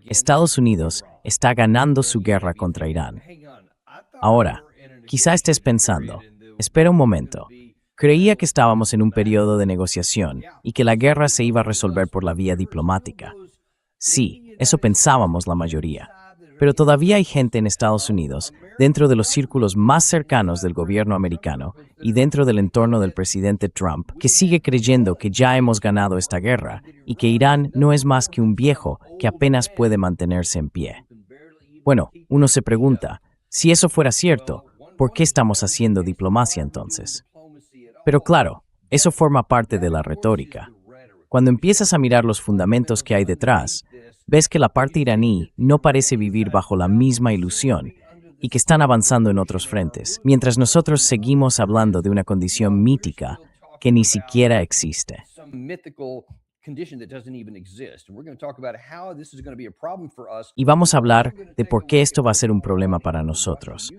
Estados Unidos está ganando su guerra contra Irán. Ahora, quizá estés pensando, espera un momento, creía que estábamos en un periodo de negociación y que la guerra se iba a resolver por la vía diplomática. Sí, eso pensábamos la mayoría. Pero todavía hay gente en Estados Unidos, dentro de los círculos más cercanos del gobierno americano y dentro del entorno del presidente Trump, que sigue creyendo que ya hemos ganado esta guerra y que Irán no es más que un viejo que apenas puede mantenerse en pie. Bueno, uno se pregunta, si eso fuera cierto, ¿por qué estamos haciendo diplomacia entonces? Pero claro, eso forma parte de la retórica. Cuando empiezas a mirar los fundamentos que hay detrás, ves que la parte iraní no parece vivir bajo la misma ilusión y que están avanzando en otros frentes, mientras nosotros seguimos hablando de una condición mítica que ni siquiera existe. Y vamos a hablar de por qué esto va a ser un problema para nosotros.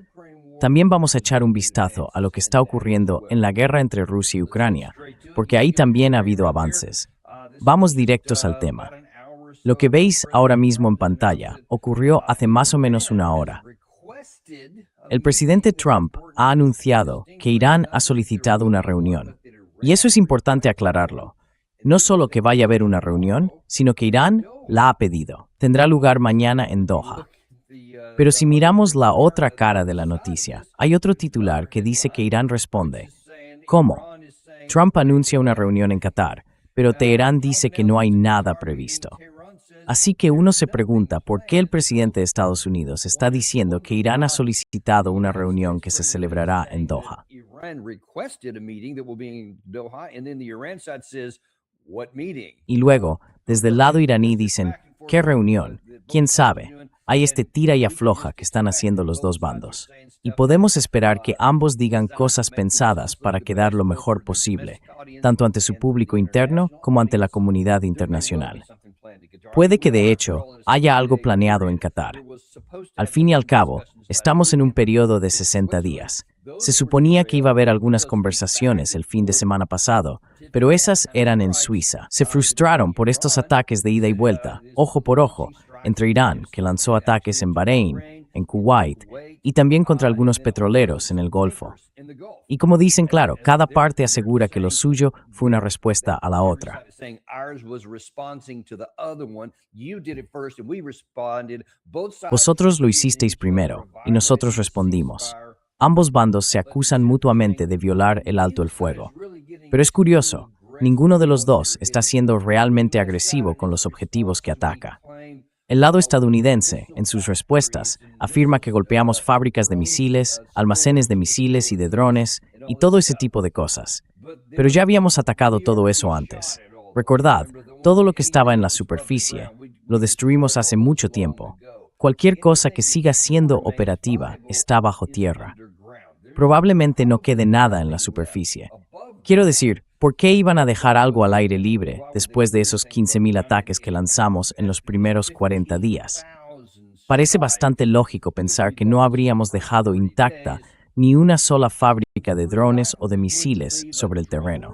También vamos a echar un vistazo a lo que está ocurriendo en la guerra entre Rusia y Ucrania, porque ahí también ha habido avances. Vamos directos al tema. Lo que veis ahora mismo en pantalla ocurrió hace más o menos una hora. El presidente Trump ha anunciado que Irán ha solicitado una reunión. Y eso es importante aclararlo. No solo que vaya a haber una reunión, sino que Irán la ha pedido. Tendrá lugar mañana en Doha. Pero si miramos la otra cara de la noticia, hay otro titular que dice que Irán responde, ¿cómo? Trump anuncia una reunión en Qatar, pero Teherán dice que no hay nada previsto. Así que uno se pregunta por qué el presidente de Estados Unidos está diciendo que Irán ha solicitado una reunión que se celebrará en Doha. Y luego, desde el lado iraní dicen, ¿qué reunión? ¿Quién sabe? Hay este tira y afloja que están haciendo los dos bandos. Y podemos esperar que ambos digan cosas pensadas para quedar lo mejor posible, tanto ante su público interno como ante la comunidad internacional. Puede que de hecho haya algo planeado en Qatar. Al fin y al cabo, estamos en un periodo de 60 días. Se suponía que iba a haber algunas conversaciones el fin de semana pasado, pero esas eran en Suiza. Se frustraron por estos ataques de ida y vuelta, ojo por ojo, entre Irán, que lanzó ataques en Bahrein, en Kuwait, y también contra algunos petroleros en el Golfo. Y como dicen, claro, cada parte asegura que lo suyo fue una respuesta a la otra. Vosotros lo hicisteis primero, y nosotros respondimos. Ambos bandos se acusan mutuamente de violar el alto el fuego. Pero es curioso, ninguno de los dos está siendo realmente agresivo con los objetivos que ataca. El lado estadounidense, en sus respuestas, afirma que golpeamos fábricas de misiles, almacenes de misiles y de drones, y todo ese tipo de cosas. Pero ya habíamos atacado todo eso antes. Recordad, todo lo que estaba en la superficie, lo destruimos hace mucho tiempo. Cualquier cosa que siga siendo operativa está bajo tierra. Probablemente no quede nada en la superficie. Quiero decir, ¿por qué iban a dejar algo al aire libre después de esos 15,000 ataques que lanzamos en los primeros 40 días? Parece bastante lógico pensar que no habríamos dejado intacta ni una sola fábrica de drones o de misiles sobre el terreno.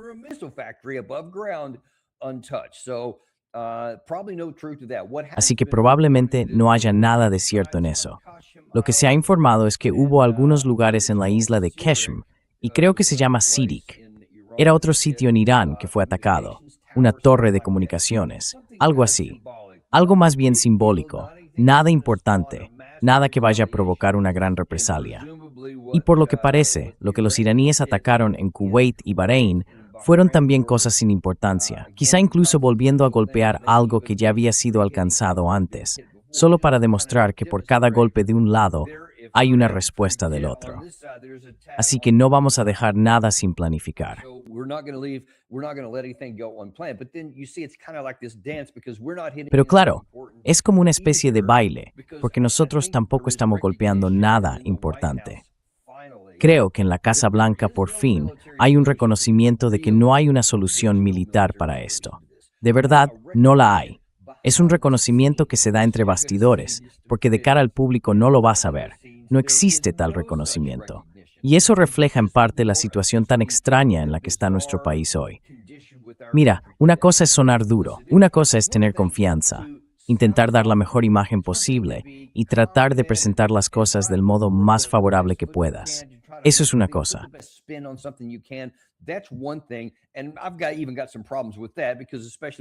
Así que probablemente no haya nada de cierto en eso. Lo que se ha informado es que hubo algunos lugares en la isla de Qeshm, y creo que se llama Sidik. Era otro sitio en Irán que fue atacado, una torre de comunicaciones, algo así. Algo más bien simbólico, nada importante, nada que vaya a provocar una gran represalia. Y por lo que parece, lo que los iraníes atacaron en Kuwait y Bahrein fueron también cosas sin importancia, quizá incluso volviendo a golpear algo que ya había sido alcanzado antes, solo para demostrar que por cada golpe de un lado hay una respuesta del otro. Así que no vamos a dejar nada sin planificar. Pero claro, es como una especie de baile, porque nosotros tampoco estamos golpeando nada importante. Creo que en la Casa Blanca por fin hay un reconocimiento de que no hay una solución militar para esto. De verdad, no la hay. Es un reconocimiento que se da entre bastidores, porque de cara al público no lo vas a ver. No existe tal reconocimiento. Y eso refleja en parte la situación tan extraña en la que está nuestro país hoy. Mira, una cosa es sonar duro, una cosa es tener confianza, intentar dar la mejor imagen posible y tratar de presentar las cosas del modo más favorable que puedas. Eso es una cosa.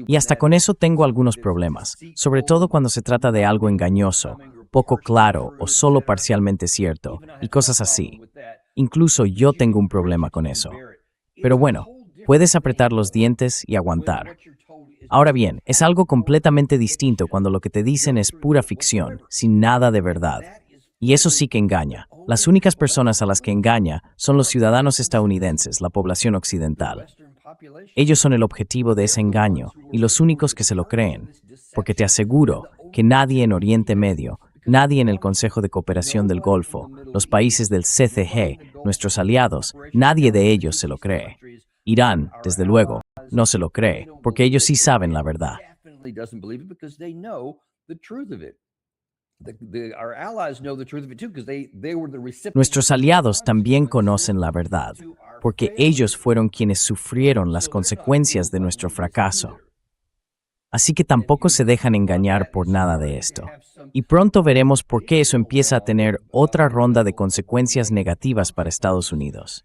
Y hasta con eso tengo algunos problemas, sobre todo cuando se trata de algo engañoso, poco claro o solo parcialmente cierto, y cosas así. Incluso yo tengo un problema con eso. Pero bueno, puedes apretar los dientes y aguantar. Ahora bien, es algo completamente distinto cuando lo que te dicen es pura ficción, sin nada de verdad. Y eso sí que engaña. Las únicas personas a las que engaña son los ciudadanos estadounidenses, la población occidental. Ellos son el objetivo de ese engaño y los únicos que se lo creen, porque te aseguro que nadie en Oriente Medio, nadie en el Consejo de Cooperación del Golfo, los países del CCG, nuestros aliados, nadie de ellos se lo cree. Irán, desde luego, no se lo cree, porque ellos sí saben la verdad. Nuestros aliados también conocen la verdad, porque ellos fueron quienes sufrieron las consecuencias de nuestro fracaso. Así que tampoco se dejan engañar por nada de esto. Y pronto veremos por qué eso empieza a tener otra ronda de consecuencias negativas para Estados Unidos.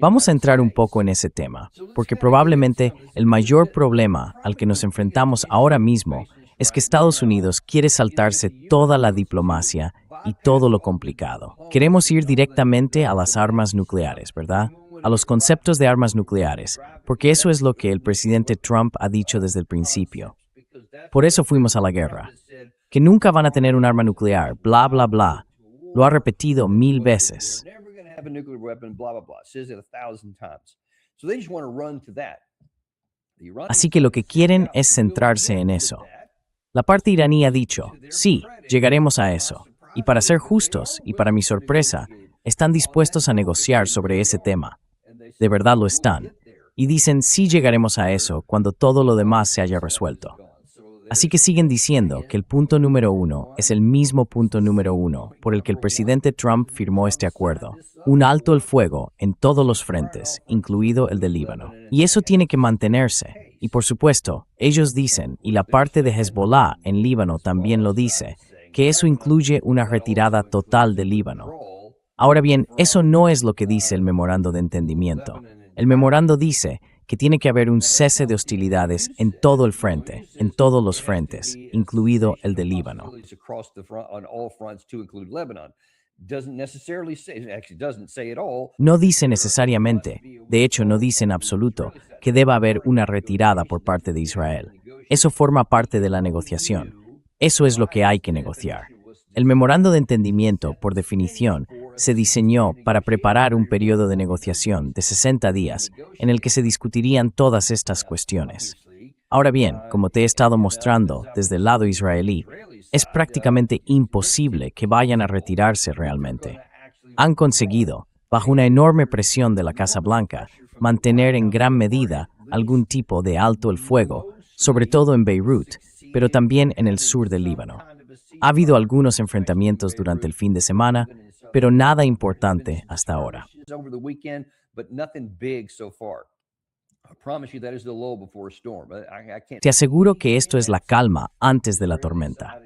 Vamos a entrar un poco en ese tema, porque probablemente el mayor problema al que nos enfrentamos ahora mismo es que Estados Unidos quiere saltarse toda la diplomacia y todo lo complicado. Queremos ir directamente a las armas nucleares, ¿verdad? A los conceptos de armas nucleares, porque eso es lo que el presidente Trump ha dicho desde el principio. Por eso fuimos a la guerra. Que nunca van a tener un arma nuclear, bla, bla, bla. Lo ha repetido 1000 veces. Así que lo que quieren es centrarse en eso. La parte iraní ha dicho, sí, llegaremos a eso. Y para ser justos, y para mi sorpresa, están dispuestos a negociar sobre ese tema. De verdad lo están. Y dicen, sí llegaremos a eso cuando todo lo demás se haya resuelto. Así que siguen diciendo que el punto número 1 es el mismo punto número 1 por el que el presidente Trump firmó este acuerdo. Un alto el fuego en todos los frentes, incluido el del Líbano. Y eso tiene que mantenerse. Y por supuesto, ellos dicen, y la parte de Hezbollah en Líbano también lo dice, que eso incluye una retirada total del Líbano. Ahora bien, eso no es lo que dice el memorando de entendimiento. El memorando dice que tiene que haber un cese de hostilidades en todo el frente, en todos los frentes, incluido el del Líbano. No dice necesariamente, de hecho no dice en absoluto, que deba haber una retirada por parte de Israel. Eso forma parte de la negociación. Eso es lo que hay que negociar. El memorando de entendimiento, por definición, se diseñó para preparar un periodo de negociación de 60 días en el que se discutirían todas estas cuestiones. Ahora bien, como te he estado mostrando desde el lado israelí, es prácticamente imposible que vayan a retirarse realmente. Han conseguido, bajo una enorme presión de la Casa Blanca, mantener en gran medida algún tipo de alto el fuego, sobre todo en Beirut, pero también en el sur del Líbano. Ha habido algunos enfrentamientos durante el fin de semana, pero nada importante hasta ahora. Te aseguro que esto es la calma antes de la tormenta.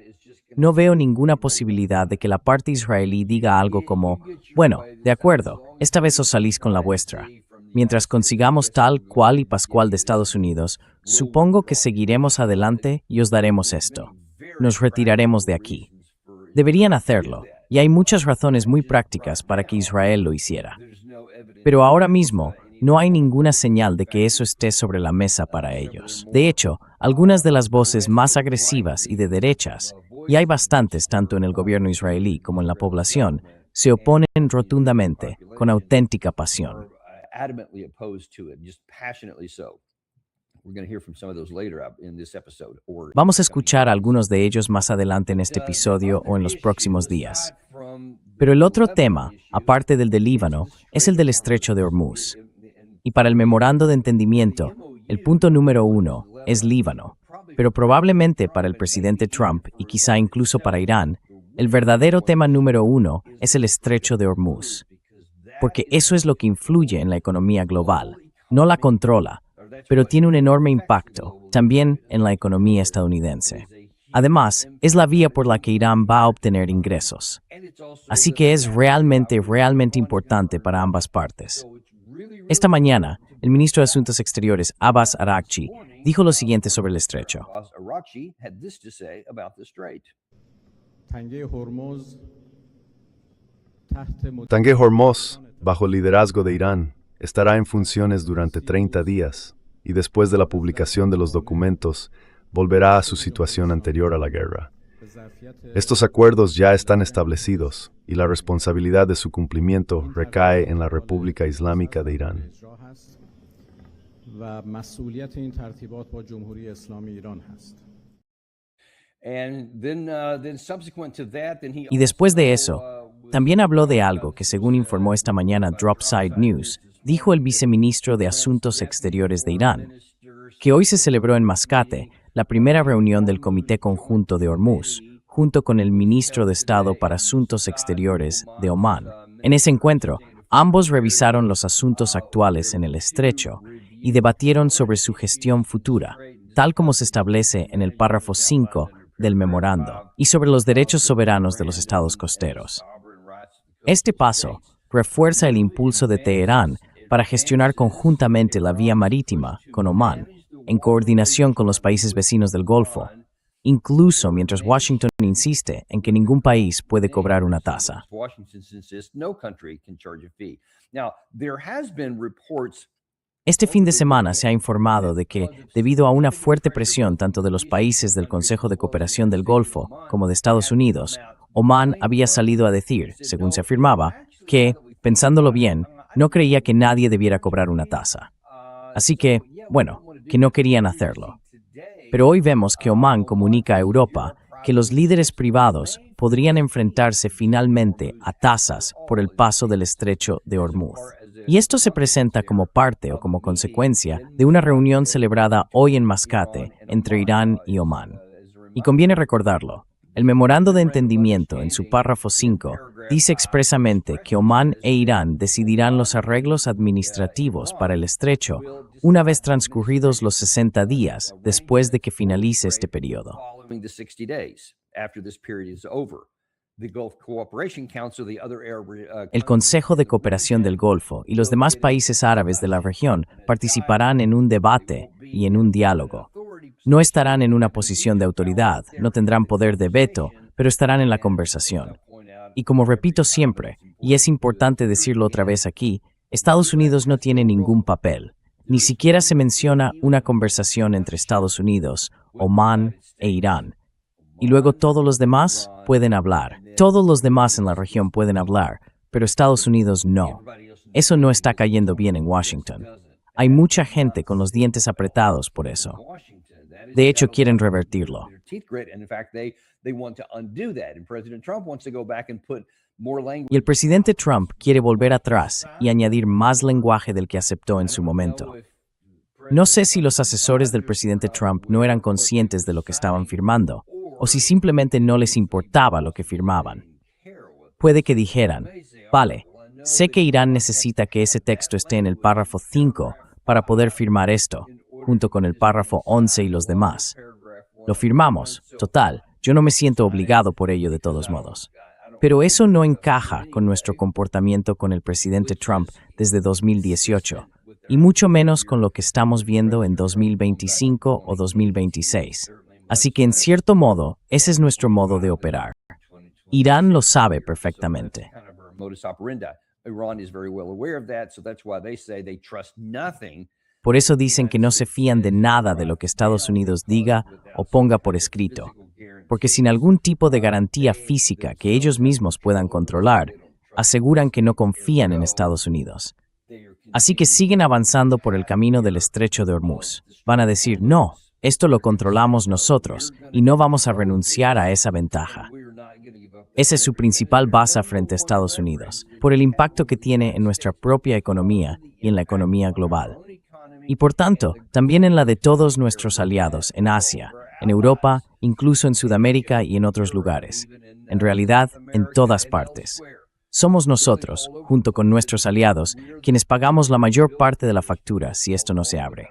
No veo ninguna posibilidad de que la parte israelí diga algo como, bueno, de acuerdo, esta vez os salís con la vuestra. Mientras consigamos tal cual y pascual de Estados Unidos, supongo que seguiremos adelante y os daremos esto. Nos retiraremos de aquí. Deberían hacerlo, y hay muchas razones muy prácticas para que Israel lo hiciera. Pero ahora mismo, no hay ninguna señal de que eso esté sobre la mesa para ellos. De hecho, algunas de las voces más agresivas y de derechas, y hay bastantes tanto en el gobierno israelí como en la población, se oponen rotundamente, con auténtica pasión. Vamos a escuchar a algunos de ellos más adelante en este episodio o en los próximos días. Pero el otro tema, aparte del del Líbano, es el del estrecho de Hormuz. Y para el memorando de entendimiento, el punto número 1 es Líbano. Pero probablemente para el presidente Trump y quizá incluso para Irán, el verdadero tema número 1 es el estrecho de Hormuz. Porque eso es lo que influye en la economía global, no la controla, pero tiene un enorme impacto también en la economía estadounidense. Además, es la vía por la que Irán va a obtener ingresos. Así que es realmente importante para ambas partes. Esta mañana, el ministro de Asuntos Exteriores, Abbas Araghchi, dijo lo siguiente sobre el estrecho. Tanque Hormuz, bajo liderazgo de Irán, estará en funciones durante 30 días y después de la publicación de los documentos, volverá a su situación anterior a la guerra. Estos acuerdos ya están establecidos y la responsabilidad de su cumplimiento recae en la República Islámica de Irán. Y después de eso, también habló de algo que, según informó esta mañana Dropside News, dijo el viceministro de Asuntos Exteriores de Irán, que hoy se celebró en Mascate la primera reunión del Comité Conjunto de Hormuz, junto con el ministro de Estado para Asuntos Exteriores de Omán. En ese encuentro, ambos revisaron los asuntos actuales en el estrecho y debatieron sobre su gestión futura, tal como se establece en el párrafo 5 del memorando, y sobre los derechos soberanos de los estados costeros. Este paso refuerza el impulso de Teherán para gestionar conjuntamente la vía marítima con Omán, en coordinación con los países vecinos del Golfo, incluso mientras Washington insiste en que ningún país puede cobrar una tasa. Este fin de semana se ha informado de que, debido a una fuerte presión tanto de los países del Consejo de Cooperación del Golfo como de Estados Unidos, Omán había salido a decir, según se afirmaba, que, pensándolo bien, no creía que nadie debiera cobrar una tasa. Así que, bueno, que no querían hacerlo. Pero hoy vemos que Omán comunica a Europa que los líderes privados podrían enfrentarse finalmente a tasas por el paso del estrecho de Hormuz. Y esto se presenta como parte o como consecuencia de una reunión celebrada hoy en Mascate entre Irán y Omán. Y conviene recordarlo, el memorando de entendimiento en su párrafo 5 dice expresamente que Omán e Irán decidirán los arreglos administrativos para el estrecho una vez transcurridos los 60 días después de que finalice este periodo. El Consejo de Cooperación del Golfo y los demás países árabes de la región participarán en un debate y en un diálogo. No estarán en una posición de autoridad, no tendrán poder de veto, pero estarán en la conversación. Y como repito siempre, y es importante decirlo otra vez aquí, Estados Unidos no tiene ningún papel. Ni siquiera se menciona una conversación entre Estados Unidos, Omán e Irán. Y luego todos los demás pueden hablar. Todos los demás en la región pueden hablar, pero Estados Unidos no. Eso no está cayendo bien en Washington. Hay mucha gente con los dientes apretados por eso. De hecho, quieren revertirlo. Y el presidente Trump quiere volver atrás y añadir más lenguaje del que aceptó en su momento. No sé si los asesores del presidente Trump no eran conscientes de lo que estaban firmando, o si simplemente no les importaba lo que firmaban. Puede que dijeran, vale, sé que Irán necesita que ese texto esté en el párrafo 5 para poder firmar esto, junto con el párrafo 11 y los demás. Lo firmamos, total, yo no me siento obligado por ello de todos modos. Pero eso no encaja con nuestro comportamiento con el presidente Trump desde 2018, y mucho menos con lo que estamos viendo en 2025 o 2026. Así que, en cierto modo, ese es nuestro modo de operar. Irán lo sabe perfectamente. Por eso dicen que no se fían de nada de lo que Estados Unidos diga o ponga por escrito, porque sin algún tipo de garantía física que ellos mismos puedan controlar, aseguran que no confían en Estados Unidos. Así que siguen avanzando por el camino del estrecho de Hormuz. Van a decir, no, esto lo controlamos nosotros y no vamos a renunciar a esa ventaja. Esa es su principal base frente a Estados Unidos, por el impacto que tiene en nuestra propia economía y en la economía global. Y por tanto, también en la de todos nuestros aliados en Asia, en Europa, incluso en Sudamérica y en otros lugares. En realidad, en todas partes. Somos nosotros, junto con nuestros aliados, quienes pagamos la mayor parte de la factura si esto no se abre.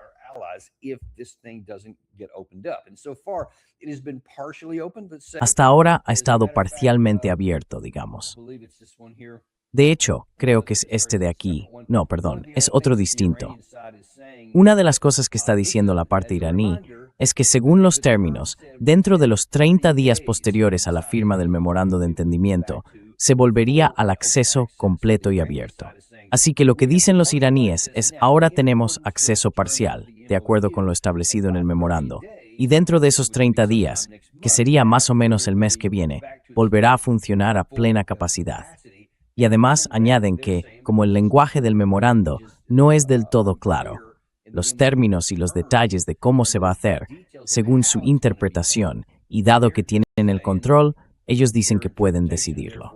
Hasta ahora ha estado parcialmente abierto, digamos. De hecho, creo que es este de aquí. No, perdón, es otro distinto. Una de las cosas que está diciendo la parte iraní es que según los términos, dentro de los 30 días posteriores a la firma del memorando de entendimiento, se volvería al acceso completo y abierto. Así que lo que dicen los iraníes es ahora tenemos acceso parcial, de acuerdo con lo establecido en el memorando, y dentro de esos 30 días, que sería más o menos el mes que viene, volverá a funcionar a plena capacidad. Y además añaden que, como el lenguaje del memorando no es del todo claro, los términos y los detalles de cómo se va a hacer, según su interpretación, y dado que tienen el control, ellos dicen que pueden decidirlo.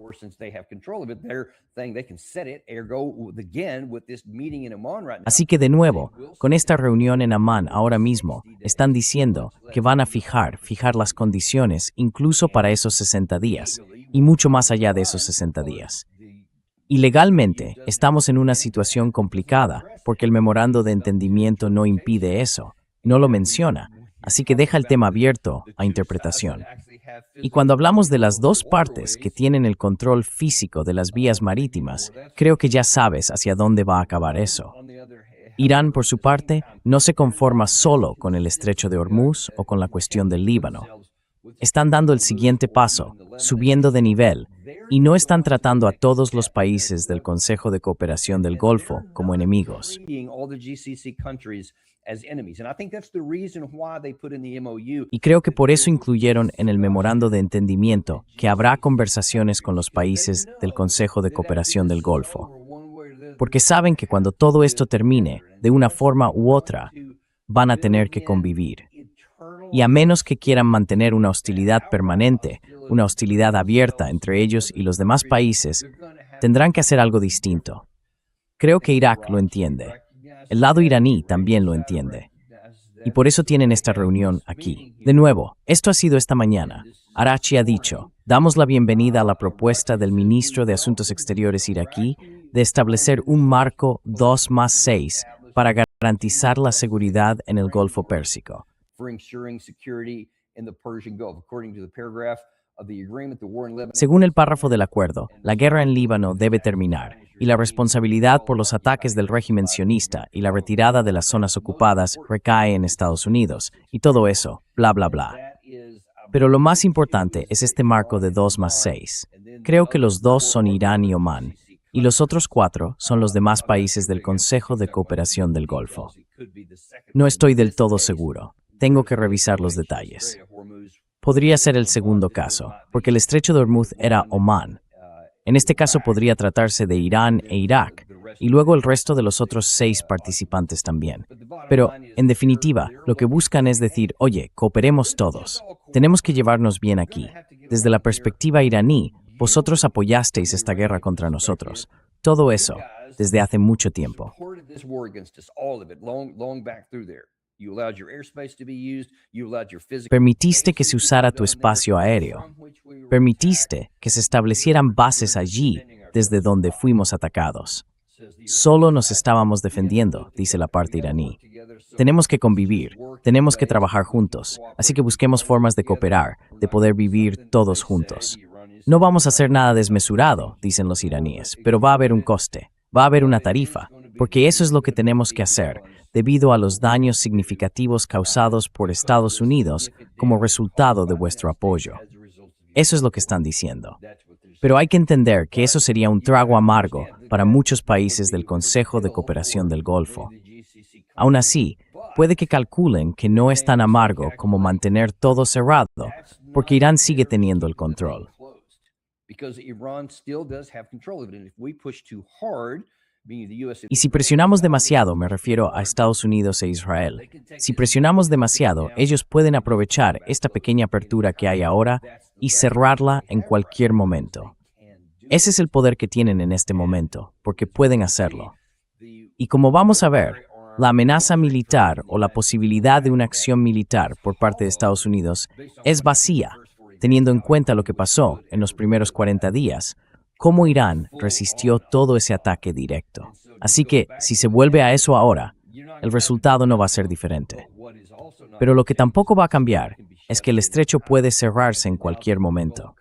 Así que de nuevo, con esta reunión en Amán ahora mismo, están diciendo que van a fijar las condiciones incluso para esos 60 días, y mucho más allá de esos 60 días. Y legalmente, estamos en una situación complicada, porque el memorando de entendimiento no impide eso, no lo menciona, así que deja el tema abierto a interpretación. Y cuando hablamos de las dos partes que tienen el control físico de las vías marítimas, creo que ya sabes hacia dónde va a acabar eso. Irán, por su parte, no se conforma solo con el estrecho de Hormuz o con la cuestión del Líbano. Están dando el siguiente paso, subiendo de nivel, y no están tratando a todos los países del Consejo de Cooperación del Golfo como enemigos. Y creo que por eso incluyeron en el memorando de entendimiento que habrá conversaciones con los países del Consejo de Cooperación del Golfo. Porque saben que cuando todo esto termine, de una forma u otra, van a tener que convivir. Y a menos que quieran mantener una hostilidad permanente, una hostilidad abierta entre ellos y los demás países, tendrán que hacer algo distinto. Creo que Irak lo entiende. El lado iraní también lo entiende. Y por eso tienen esta reunión aquí. De nuevo, esto ha sido esta mañana. Araghchi ha dicho, damos la bienvenida a la propuesta del ministro de Asuntos Exteriores iraquí de establecer un marco 2+6 para garantizar la seguridad en el Golfo Pérsico. Según el párrafo del acuerdo, la guerra en Líbano debe terminar, y la responsabilidad por los ataques del régimen sionista y la retirada de las zonas ocupadas recae en Estados Unidos, y todo eso, bla, bla, bla. Pero lo más importante es este marco de 2+6. Creo que los dos son Irán y Omán, y los otros 4 son los demás países del Consejo de Cooperación del Golfo. No estoy del todo seguro. Tengo que revisar los detalles. Podría ser el segundo caso, porque el estrecho de Hormuz era Omán. En este caso podría tratarse de Irán e Irak, y luego el resto de los otros 6 participantes también. Pero, en definitiva, lo que buscan es decir, oye, cooperemos todos. Tenemos que llevarnos bien aquí. Desde la perspectiva iraní, vosotros apoyasteis esta guerra contra nosotros. Todo eso, desde hace mucho tiempo. Permitiste que se usara tu espacio aéreo. Permitiste que se establecieran bases allí desde donde fuimos atacados. Solo nos estábamos defendiendo, dice la parte iraní. Tenemos que convivir, tenemos que trabajar juntos, así que busquemos formas de cooperar, de poder vivir todos juntos. No vamos a hacer nada desmesurado, dicen los iraníes, pero va a haber un coste, va a haber una tarifa, porque eso es lo que tenemos que hacer, debido a los daños significativos causados por Estados Unidos como resultado de vuestro apoyo. Eso es lo que están diciendo. Pero hay que entender que eso sería un trago amargo para muchos países del Consejo de Cooperación del Golfo. Aún así, puede que calculen que no es tan amargo como mantener todo cerrado, porque Irán sigue teniendo el control. Y si presionamos demasiado, me refiero a Estados Unidos e Israel, si presionamos demasiado, ellos pueden aprovechar esta pequeña apertura que hay ahora y cerrarla en cualquier momento. Ese es el poder que tienen en este momento, porque pueden hacerlo. Y como vamos a ver, la amenaza militar o la posibilidad de una acción militar por parte de Estados Unidos es vacía, teniendo en cuenta lo que pasó en los primeros 40 días, cómo Irán resistió todo ese ataque directo. Así que, si se vuelve a eso ahora, el resultado no va a ser diferente. Pero lo que tampoco va a cambiar es que el estrecho puede cerrarse en cualquier momento.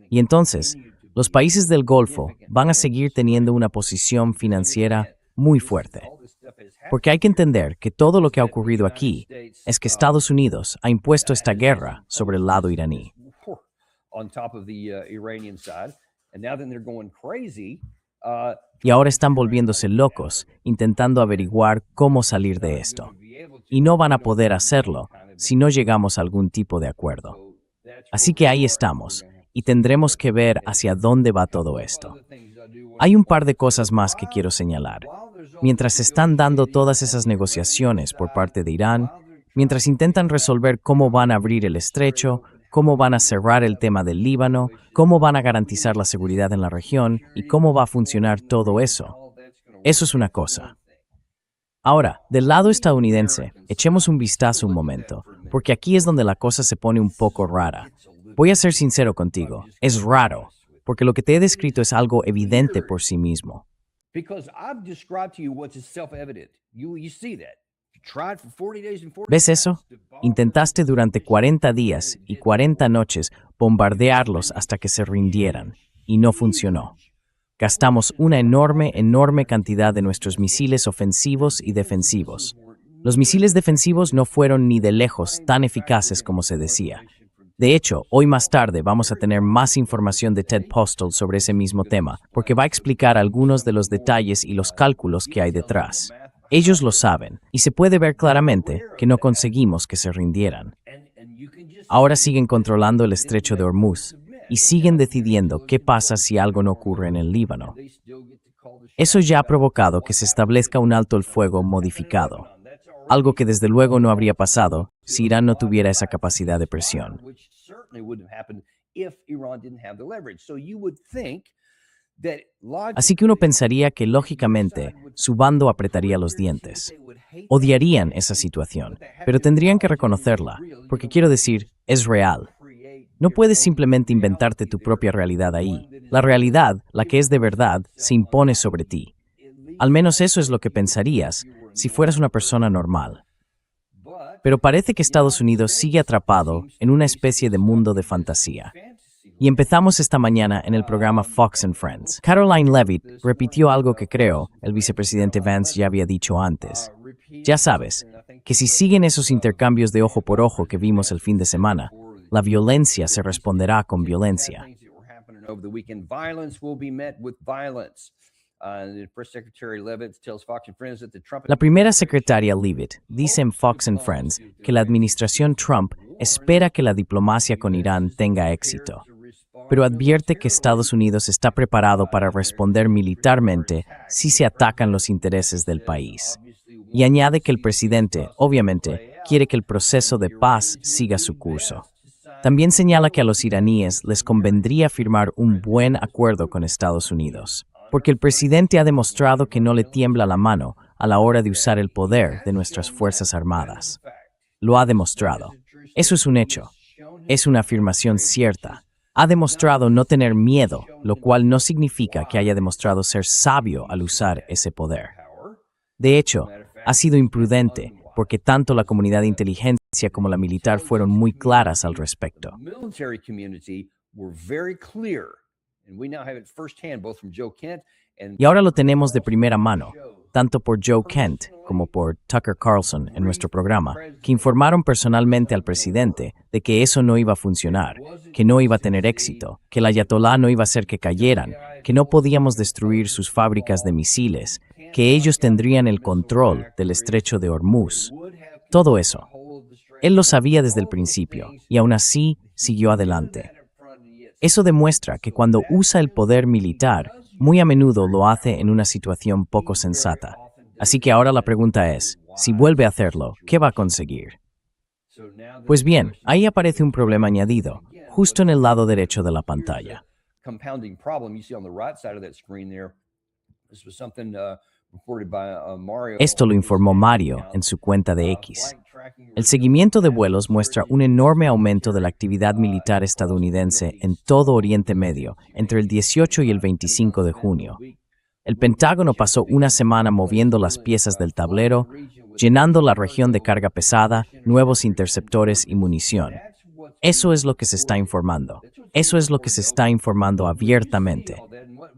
Y entonces, los países del Golfo van a seguir teniendo una posición financiera muy fuerte. Porque hay que entender que todo lo que ha ocurrido aquí es que Estados Unidos ha impuesto esta guerra sobre el lado iraní. Y ahora están volviéndose locos, intentando averiguar cómo salir de esto. Y no van a poder hacerlo si no llegamos a algún tipo de acuerdo. Así que ahí estamos, y tendremos que ver hacia dónde va todo esto. Hay un par de cosas más que quiero señalar. Mientras se están dando todas esas negociaciones por parte de Irán, mientras intentan resolver cómo van a abrir el estrecho, cómo van a cerrar el tema del Líbano, cómo van a garantizar la seguridad en la región y cómo va a funcionar todo eso. Eso es una cosa. Ahora, del lado estadounidense, echemos un vistazo un momento, porque aquí es donde la cosa se pone un poco rara. Voy a ser sincero contigo, es raro, porque lo que te he descrito es algo evidente por sí mismo. ¿Ves eso? Intentaste durante 40 días y 40 noches bombardearlos hasta que se rindieran, y no funcionó. Gastamos una enorme cantidad de nuestros misiles ofensivos y defensivos. Los misiles defensivos no fueron ni de lejos tan eficaces como se decía. De hecho, hoy más tarde vamos a tener más información de Ted Postel sobre ese mismo tema, porque va a explicar algunos de los detalles y los cálculos que hay detrás. Ellos lo saben, y se puede ver claramente que no conseguimos que se rindieran. Ahora siguen controlando el estrecho de Hormuz, y siguen decidiendo qué pasa si algo no ocurre en el Líbano. Eso ya ha provocado que se establezca un alto el fuego modificado, algo que desde luego no habría pasado si Irán no tuviera esa capacidad de presión. Así que uno pensaría que, lógicamente, su bando apretaría los dientes. Odiarían esa situación, pero tendrían que reconocerla, porque quiero decir, es real. No puedes simplemente inventarte tu propia realidad ahí. La realidad, la que es de verdad, se impone sobre ti. Al menos eso es lo que pensarías si fueras una persona normal. Pero parece que Estados Unidos sigue atrapado en una especie de mundo de fantasía. Y empezamos esta mañana en el programa Fox and Friends. Caroline Leavitt repitió algo que creo el vicepresidente Vance ya había dicho antes. Ya sabes, que si siguen esos intercambios de ojo por ojo que vimos el fin de semana, la violencia se responderá con violencia. La primera secretaria Leavitt dice en Fox and Friends que la administración Trump espera que la diplomacia con Irán tenga éxito, pero advierte que Estados Unidos está preparado para responder militarmente si se atacan los intereses del país. Y añade que el presidente, obviamente, quiere que el proceso de paz siga su curso. También señala que a los iraníes les convendría firmar un buen acuerdo con Estados Unidos, porque el presidente ha demostrado que no le tiembla la mano a la hora de usar el poder de nuestras Fuerzas Armadas. Lo ha demostrado. Eso es un hecho. Es una afirmación cierta. Ha demostrado no tener miedo, lo cual no significa que haya demostrado ser sabio al usar ese poder. De hecho, ha sido imprudente, porque tanto la comunidad de inteligencia como la militar fueron muy claras al respecto. Y ahora lo tenemos de primera mano, tanto por Joe Kent como por Tucker Carlson en nuestro programa, que informaron personalmente al presidente de que eso no iba a funcionar, que no iba a tener éxito, que el ayatolá no iba a hacer que cayeran, que no podíamos destruir sus fábricas de misiles, que ellos tendrían el control del estrecho de Hormuz. Todo eso. Él lo sabía desde el principio, y aún así siguió adelante. Eso demuestra que cuando usa el poder militar, muy a menudo lo hace en una situación poco sensata. Así que ahora la pregunta es, si vuelve a hacerlo, ¿qué va a conseguir? Pues bien, ahí aparece un problema añadido, justo en el lado derecho de la pantalla. Esto lo informó Mario en su cuenta de X. El seguimiento de vuelos muestra un enorme aumento de la actividad militar estadounidense en todo Oriente Medio entre el 18 y el 25 de junio. El Pentágono pasó una semana moviendo las piezas del tablero, llenando la región de carga pesada, nuevos interceptores y munición. Eso es lo que se está informando. Eso es lo que se está informando abiertamente.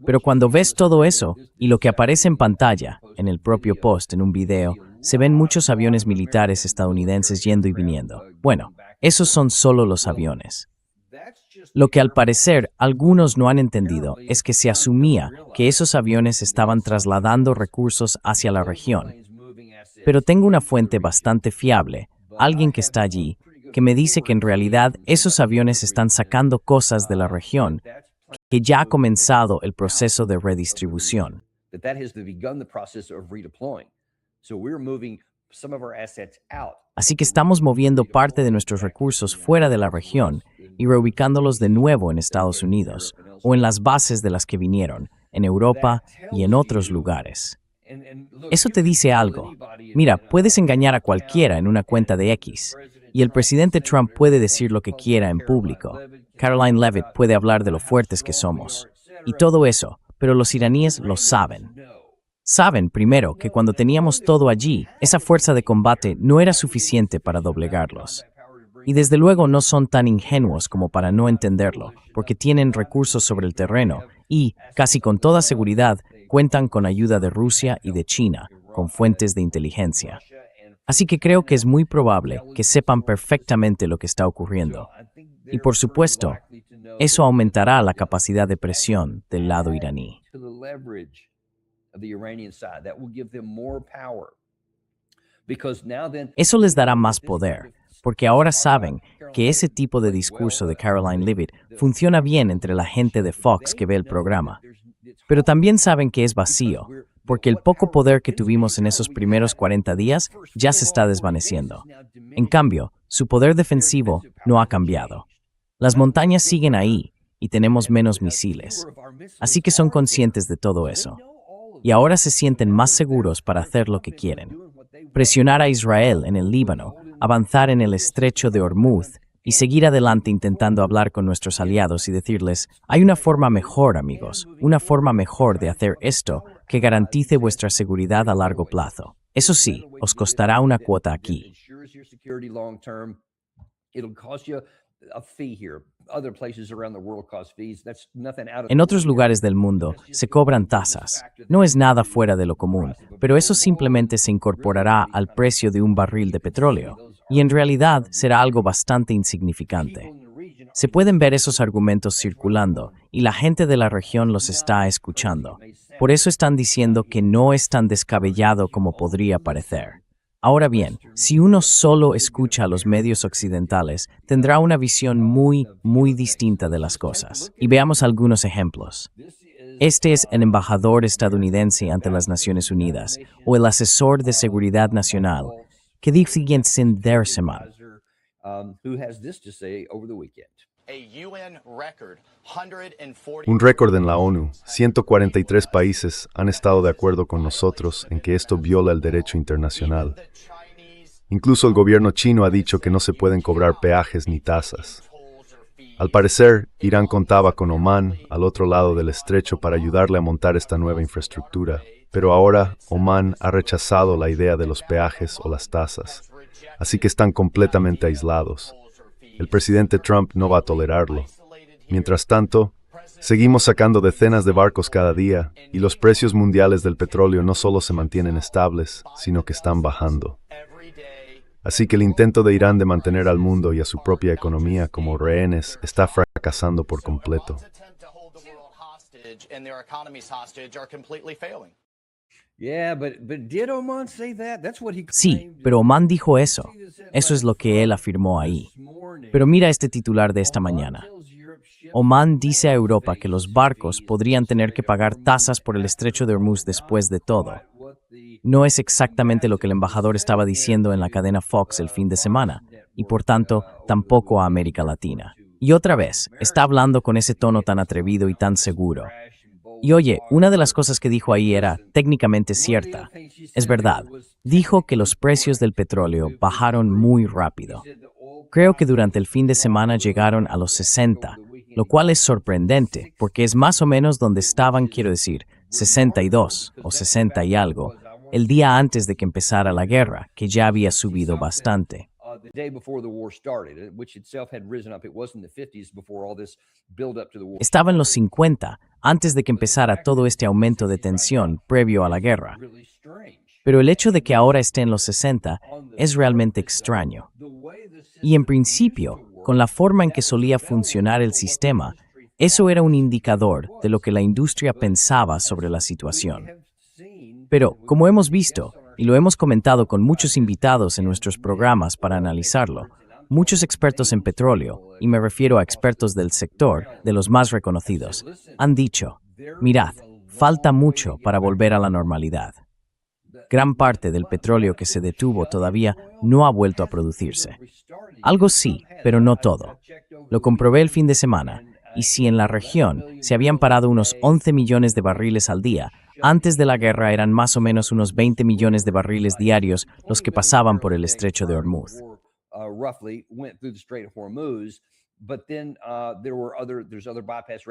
Pero cuando ves todo eso, y lo que aparece en pantalla, en el propio post, en un video, se ven muchos aviones militares estadounidenses yendo y viniendo. Bueno, esos son solo los aviones. Lo que al parecer algunos no han entendido es que se asumía que esos aviones estaban trasladando recursos hacia la región. Pero tengo una fuente bastante fiable, alguien que está allí, que me dice que en realidad esos aviones están sacando cosas de la región, que ya ha comenzado el proceso de redistribución. Así que estamos moviendo parte de nuestros recursos fuera de la región y reubicándolos de nuevo en Estados Unidos o en las bases de las que vinieron, en Europa y en otros lugares. Eso te dice algo. Mira, puedes engañar a cualquiera en una cuenta de X, y el presidente Trump puede decir lo que quiera en público. Caroline Leavitt puede hablar de lo fuertes que somos, y todo eso, pero los iraníes lo saben. Saben, primero, que cuando teníamos todo allí, esa fuerza de combate no era suficiente para doblegarlos. Y desde luego no son tan ingenuos como para no entenderlo, porque tienen recursos sobre el terreno y, casi con toda seguridad, cuentan con ayuda de Rusia y de China, con fuentes de inteligencia. Así que creo que es muy probable que sepan perfectamente lo que está ocurriendo. Y por supuesto, eso aumentará la capacidad de presión del lado iraní. Eso les dará más poder, porque ahora saben que ese tipo de discurso de Caroline Leavitt funciona bien entre la gente de Fox que ve el programa. Pero también saben que es vacío, porque el poco poder que tuvimos en esos primeros 40 días ya se está desvaneciendo. En cambio, su poder defensivo no ha cambiado. Las montañas siguen ahí y tenemos menos misiles. Así que son conscientes de todo eso. Y ahora se sienten más seguros para hacer lo que quieren. Presionar a Israel en el Líbano, avanzar en el estrecho de Hormuz y seguir adelante intentando hablar con nuestros aliados y decirles, hay una forma mejor, amigos, una forma mejor de hacer esto que garantice vuestra seguridad a largo plazo. Eso sí, os costará una cuota aquí. En otros lugares del mundo se cobran tasas. No es nada fuera de lo común, pero eso simplemente se incorporará al precio de un barril de petróleo, y en realidad será algo bastante insignificante. Se pueden ver esos argumentos circulando, y la gente de la región los está escuchando. Por eso están diciendo que no es tan descabellado como podría parecer. Ahora bien, si uno solo escucha a los medios occidentales, tendrá una visión muy distinta de las cosas. Y veamos algunos ejemplos. Este es el embajador estadounidense ante las Naciones Unidas, o el asesor de seguridad nacional, que dice en der semana. Un récord en la ONU. 143 países han estado de acuerdo con nosotros en que esto viola el derecho internacional. Incluso el gobierno chino ha dicho que no se pueden cobrar peajes ni tasas. Al parecer, Irán contaba con Omán, al otro lado del estrecho, para ayudarle a montar esta nueva infraestructura. Pero ahora, Omán ha rechazado la idea de los peajes o las tasas. Así que están completamente aislados. El presidente Trump no va a tolerarlo. Mientras tanto, seguimos sacando decenas de barcos cada día, y los precios mundiales del petróleo no solo se mantienen estables, sino que están bajando. Así que el intento de Irán de mantener al mundo y a su propia economía como rehenes está fracasando por completo. Sí, pero Oman dijo eso. Eso es lo que él afirmó ahí. Pero mira este titular de esta mañana. Oman dice a Europa que los barcos podrían tener que pagar tasas por el estrecho de Hormuz después de todo. No es exactamente lo que el embajador estaba diciendo en la cadena Fox el fin de semana, y por tanto, tampoco a América Latina. Y otra vez, está hablando con ese tono tan atrevido y tan seguro. Y oye, una de las cosas que dijo ahí era técnicamente cierta. Es verdad, dijo que los precios del petróleo bajaron muy rápido. Creo que durante el fin de semana llegaron a los 60, lo cual es sorprendente, porque es más o menos donde estaban, quiero decir, 62 o 60 y algo, el día antes de que empezara la guerra, que ya había subido bastante. The day before the war started, which itself had risen up. It was in the 50s before all this build up to the war. Estaba en los 50, antes de que empezara todo este aumento de tensión previo a la guerra. Really strange. Pero el hecho de que ahora esté en los 60 es realmente extraño. Y en principio, con la forma en que solía funcionar el sistema, eso era un indicador de lo que la industria pensaba sobre la situación. Pero, como hemos visto, y lo hemos comentado con muchos invitados en nuestros programas para analizarlo, muchos expertos en petróleo, y me refiero a expertos del sector, de los más reconocidos, han dicho, mirad, falta mucho para volver a la normalidad. Gran parte del petróleo que se detuvo todavía no ha vuelto a producirse. Algo sí, pero no todo. Lo comprobé el fin de semana, y si en la región se habían parado unos 11 millones de barriles al día, antes de la guerra eran más o menos unos 20 millones de barriles diarios los que pasaban por el estrecho de Hormuz.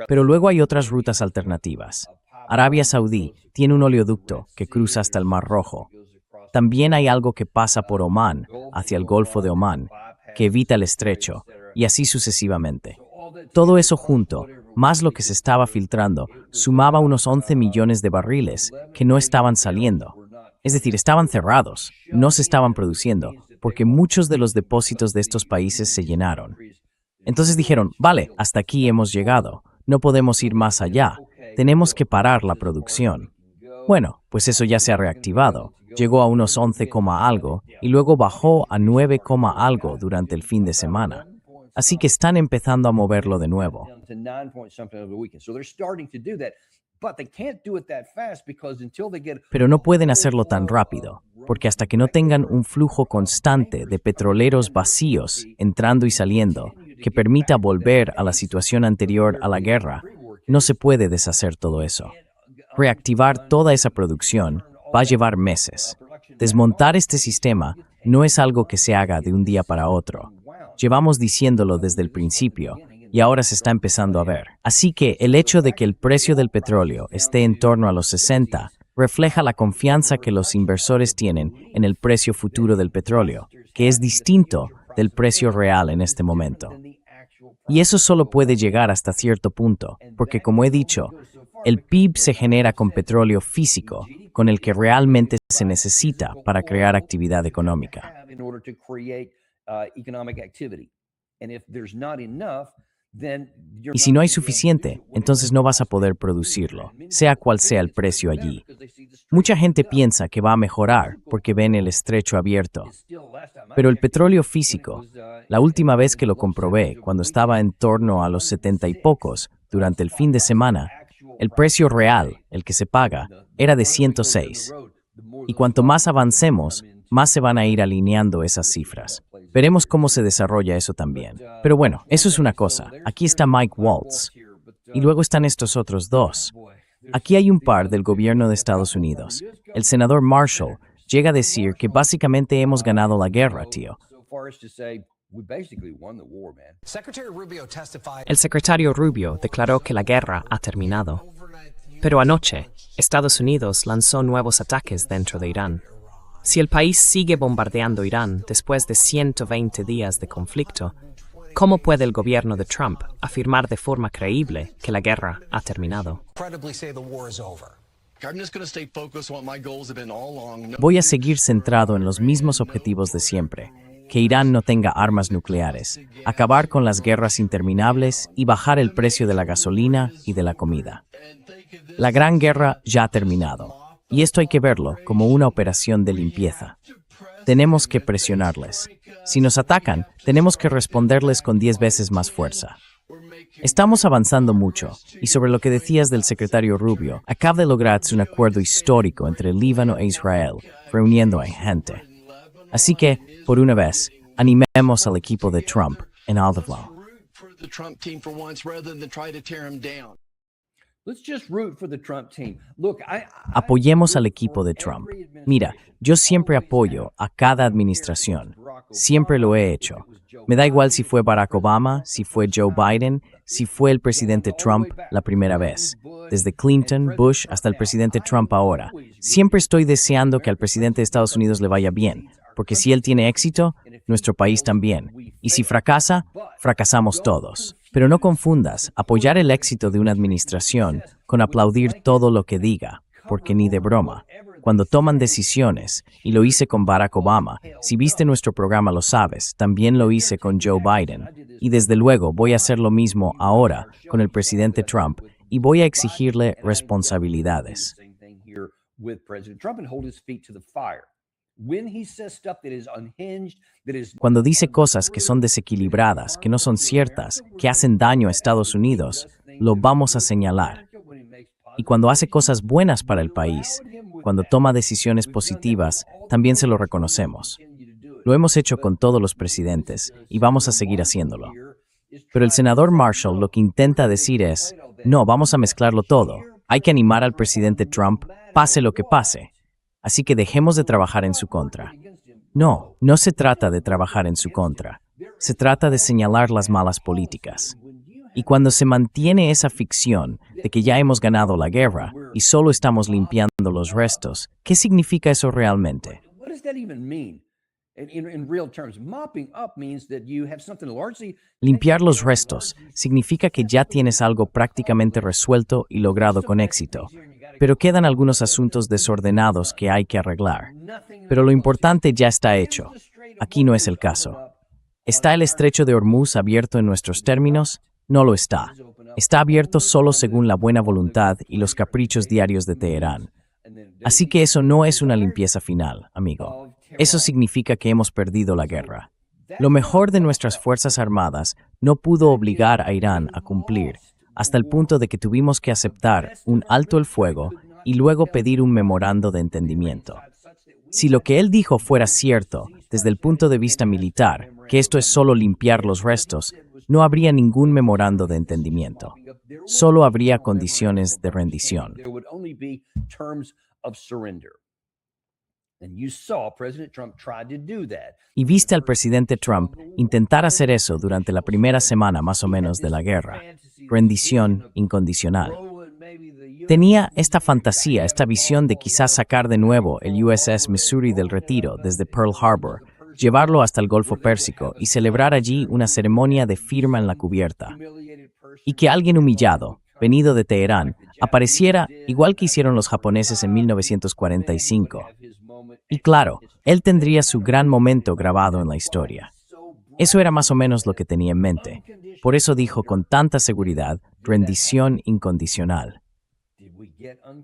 Pero luego hay otras rutas alternativas. Arabia Saudí tiene un oleoducto que cruza hasta el Mar Rojo. También hay algo que pasa por Omán, hacia el Golfo de Omán, que evita el estrecho, y así sucesivamente. Todo eso junto, más lo que se estaba filtrando, sumaba unos 11 millones de barriles que no estaban saliendo. Es decir, estaban cerrados, no se estaban produciendo, porque muchos de los depósitos de estos países se llenaron. Entonces dijeron, vale, hasta aquí hemos llegado, no podemos ir más allá, tenemos que parar la producción. Bueno, pues eso ya se ha reactivado, llegó a unos 11, algo y luego bajó a 9, algo durante el fin de semana. Así que están empezando a moverlo de nuevo. Pero no pueden hacerlo tan rápido, porque hasta que no tengan un flujo constante de petroleros vacíos entrando y saliendo, que permita volver a la situación anterior a la guerra, no se puede deshacer todo eso. Reactivar toda esa producción va a llevar meses. Desmontar este sistema no es algo que se haga de un día para otro. Llevamos diciéndolo desde el principio y ahora se está empezando a ver. Así que el hecho de que el precio del petróleo esté en torno a los 60 refleja la confianza que los inversores tienen en el precio futuro del petróleo, que es distinto del precio real en este momento. Y eso solo puede llegar hasta cierto punto, porque como he dicho, el PIB se genera con petróleo físico, con el que realmente se necesita para crear actividad económica. Y si no hay suficiente, entonces no vas a poder producirlo, sea cual sea el precio allí. Mucha gente piensa que va a mejorar porque ven el estrecho abierto. Pero el petróleo físico, la última vez que lo comprobé, cuando estaba en torno a los 70 y pocos, durante el fin de semana, el precio real, el que se paga, era de 106. Y cuanto más avancemos, más se van a ir alineando esas cifras. Veremos cómo se desarrolla eso también. Pero bueno, eso es una cosa. Aquí está Mike Waltz. Y luego están estos otros dos. Aquí hay un par del gobierno de Estados Unidos. El senador Marshall llega a decir que básicamente hemos ganado la guerra, tío. El secretario Rubio declaró que la guerra ha terminado. Pero anoche, Estados Unidos lanzó nuevos ataques dentro de Irán. Si el país sigue bombardeando Irán después de 120 días de conflicto, ¿cómo puede el gobierno de Trump afirmar de forma creíble que la guerra ha terminado? Voy a seguir centrado en los mismos objetivos de siempre. Que Irán no tenga armas nucleares, acabar con las guerras interminables y bajar el precio de la gasolina y de la comida. La gran guerra ya ha terminado. Y esto hay que verlo como una operación de limpieza. Tenemos que presionarles. Si nos atacan, tenemos que responderles con 10 veces más fuerza. Estamos avanzando mucho, y sobre lo que decías del secretario Rubio, acaba de lograrse un acuerdo histórico entre Líbano e Israel, reuniendo a gente. Así que, por una vez, animemos al equipo de Trump en Alderville. Let's just root for the Trump team. Look, Apoyemos al equipo de Trump. Mira, yo siempre apoyo a cada administración. Siempre lo he hecho. Me da igual si fue Barack Obama, si fue Joe Biden, si fue el presidente Trump la primera vez. Desde Clinton, Bush, hasta el presidente Trump ahora. Siempre estoy deseando que al presidente de Estados Unidos le vaya bien, porque si él tiene éxito, nuestro país también. Y si fracasa, fracasamos todos. Pero no confundas apoyar el éxito de una administración con aplaudir todo lo que diga, porque ni de broma. Cuando toman decisiones, y lo hice con Barack Obama, si viste nuestro programa lo sabes, también lo hice con Joe Biden. Y desde luego voy a hacer lo mismo ahora con el presidente Trump y voy a exigirle responsabilidades. Cuando dice cosas que son desequilibradas, que no son ciertas, que hacen daño a Estados Unidos, lo vamos a señalar. Y cuando hace cosas buenas para el país, cuando toma decisiones positivas, también se lo reconocemos. Lo hemos hecho con todos los presidentes y vamos a seguir haciéndolo. Pero el senador Marshall lo que intenta decir es, no, vamos a mezclarlo todo. Hay que animar al presidente Trump, pase lo que pase. Así que dejemos de trabajar en su contra. No, no se trata de trabajar en su contra. Se trata de señalar las malas políticas. Y cuando se mantiene esa ficción de que ya hemos ganado la guerra y solo estamos limpiando los restos, ¿qué significa eso realmente? Limpiar los restos significa que ya tienes algo prácticamente resuelto y logrado con éxito, pero quedan algunos asuntos desordenados que hay que arreglar. Pero lo importante ya está hecho. Aquí no es el caso. ¿Está el estrecho de Hormuz abierto en nuestros términos? No lo está. Está abierto solo según la buena voluntad y los caprichos diarios de Teherán. Así que eso no es una limpieza final, amigo. Eso significa que hemos perdido la guerra. Lo mejor de nuestras Fuerzas Armadas no pudo obligar a Irán a cumplir, hasta el punto de que tuvimos que aceptar un alto el fuego y luego pedir un memorando de entendimiento. Si lo que él dijo fuera cierto, desde el punto de vista militar, que esto es solo limpiar los restos, no habría ningún memorando de entendimiento. Solo habría condiciones de rendición. Y viste al presidente Trump intentar hacer eso durante la primera semana más o menos de la guerra. Rendición incondicional. Tenía esta fantasía, esta visión de quizás sacar de nuevo el USS Missouri del retiro desde Pearl Harbor, llevarlo hasta el Golfo Pérsico y celebrar allí una ceremonia de firma en la cubierta. Y que alguien humillado, venido de Teherán, apareciera igual que hicieron los japoneses en 1945. Y claro, él tendría su gran momento grabado en la historia. Eso era más o menos lo que tenía en mente. Por eso dijo con tanta seguridad, rendición incondicional.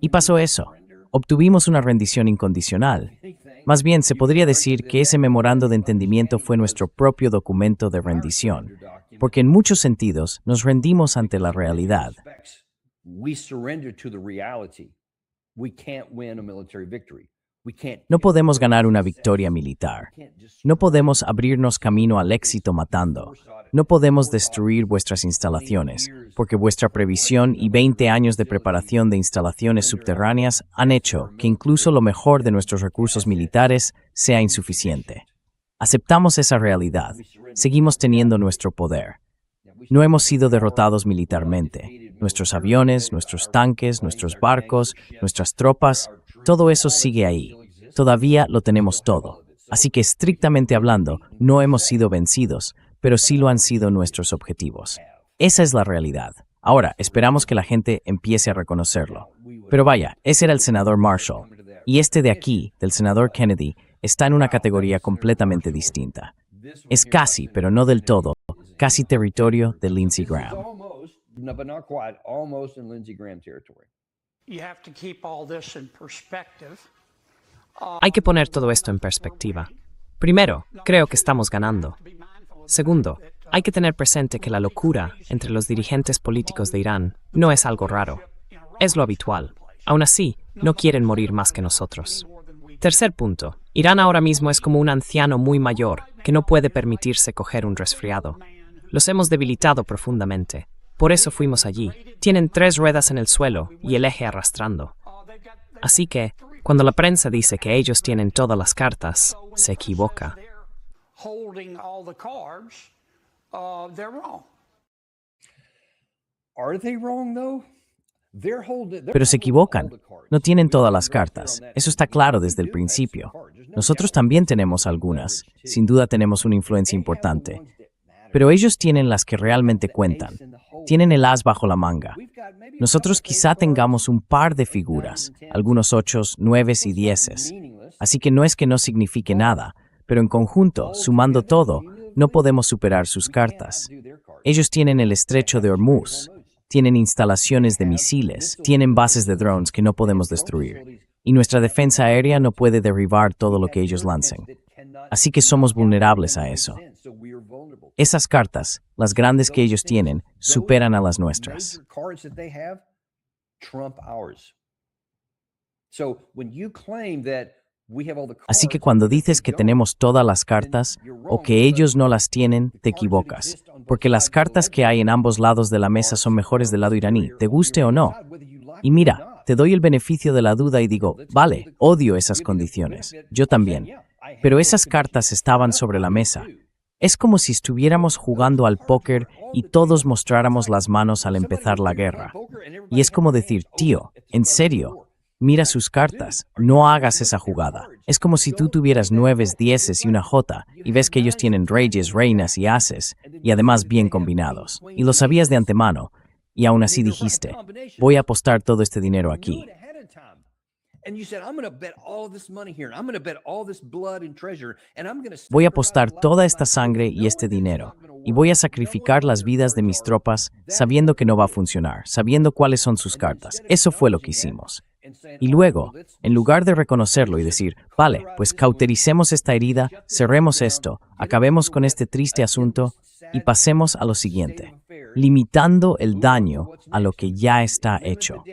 Y pasó eso. Obtuvimos una rendición incondicional. Más bien, se podría decir que ese memorando de entendimiento fue nuestro propio documento de rendición, porque en muchos sentidos nos rendimos ante la realidad. No podemos ganar una victoria militar. No podemos abrirnos camino al éxito matando. No podemos destruir vuestras instalaciones, porque vuestra previsión y 20 años de preparación de instalaciones subterráneas han hecho que incluso lo mejor de nuestros recursos militares sea insuficiente. Aceptamos esa realidad. Seguimos teniendo nuestro poder. No hemos sido derrotados militarmente. Nuestros aviones, nuestros tanques, nuestros barcos, nuestras tropas, todo eso sigue ahí. Todavía lo tenemos todo. Así que estrictamente hablando, no hemos sido vencidos, pero sí lo han sido nuestros objetivos. Esa es la realidad. Ahora, esperamos que la gente empiece a reconocerlo. Pero vaya, ese era el senador Marshall. Y este de aquí, del senador Kennedy, está en una categoría completamente distinta. Es casi, pero no del todo, casi territorio de Lindsey Graham. Hay que poner todo esto en perspectiva. Primero, creo que estamos ganando. Segundo, hay que tener presente que la locura entre los dirigentes políticos de Irán no es algo raro. Es lo habitual. Aún así, no quieren morir más que nosotros. Tercer punto, Irán ahora mismo es como un anciano muy mayor que no puede permitirse coger un resfriado. Los hemos debilitado profundamente. Por eso fuimos allí. Tienen 3 ruedas en el suelo y el eje arrastrando. Así que, cuando la prensa dice que ellos tienen todas las cartas, se equivoca. Holding all the cards, they're wrong. Are they wrong though? Pero se equivocan. No tienen todas las cartas. Eso está claro desde el principio. Nosotros también tenemos algunas. Sin duda tenemos una influencia importante. Pero ellos tienen las que realmente cuentan. Tienen el as bajo la manga. Nosotros quizá tengamos un par de figuras, algunos 8, 9 y 10. Así que no es que no signifique nada, pero en conjunto, sumando todo, no podemos superar sus cartas. Ellos tienen el estrecho de Hormuz, tienen instalaciones de misiles, tienen bases de drones que no podemos destruir, y nuestra defensa aérea no puede derribar todo lo que ellos lancen. Así que somos vulnerables a eso. Esas cartas, las grandes que ellos tienen, superan a las nuestras. Así que cuando dices que tenemos todas las cartas o que ellos no las tienen, te equivocas, porque las cartas que hay en ambos lados de la mesa son mejores del lado iraní, te guste o no. Y mira, te doy el beneficio de la duda y digo, vale, odio esas condiciones, yo también, pero esas cartas estaban sobre la mesa. Es como si estuviéramos jugando al póker y todos mostráramos las manos al empezar la guerra. Y es como decir, tío, en serio, mira sus cartas, no hagas esa jugada. Es como si tú tuvieras 9, 10 y una jota y ves que ellos tienen reyes, reinas y ases, y además bien combinados. Y lo sabías de antemano, y aún así dijiste, voy a apostar todo este dinero aquí. Voy a apostar toda esta sangre y este dinero, y voy a sacrificar las vidas de mis tropas sabiendo que no va a funcionar, sabiendo cuáles son sus cartas. Eso fue lo que hicimos. Y luego, en lugar de reconocerlo y decir, vale, pues cautericemos esta herida, cerremos esto, acabemos con este triste asunto y pasemos a lo siguiente, limitando el daño a lo que ya está hecho.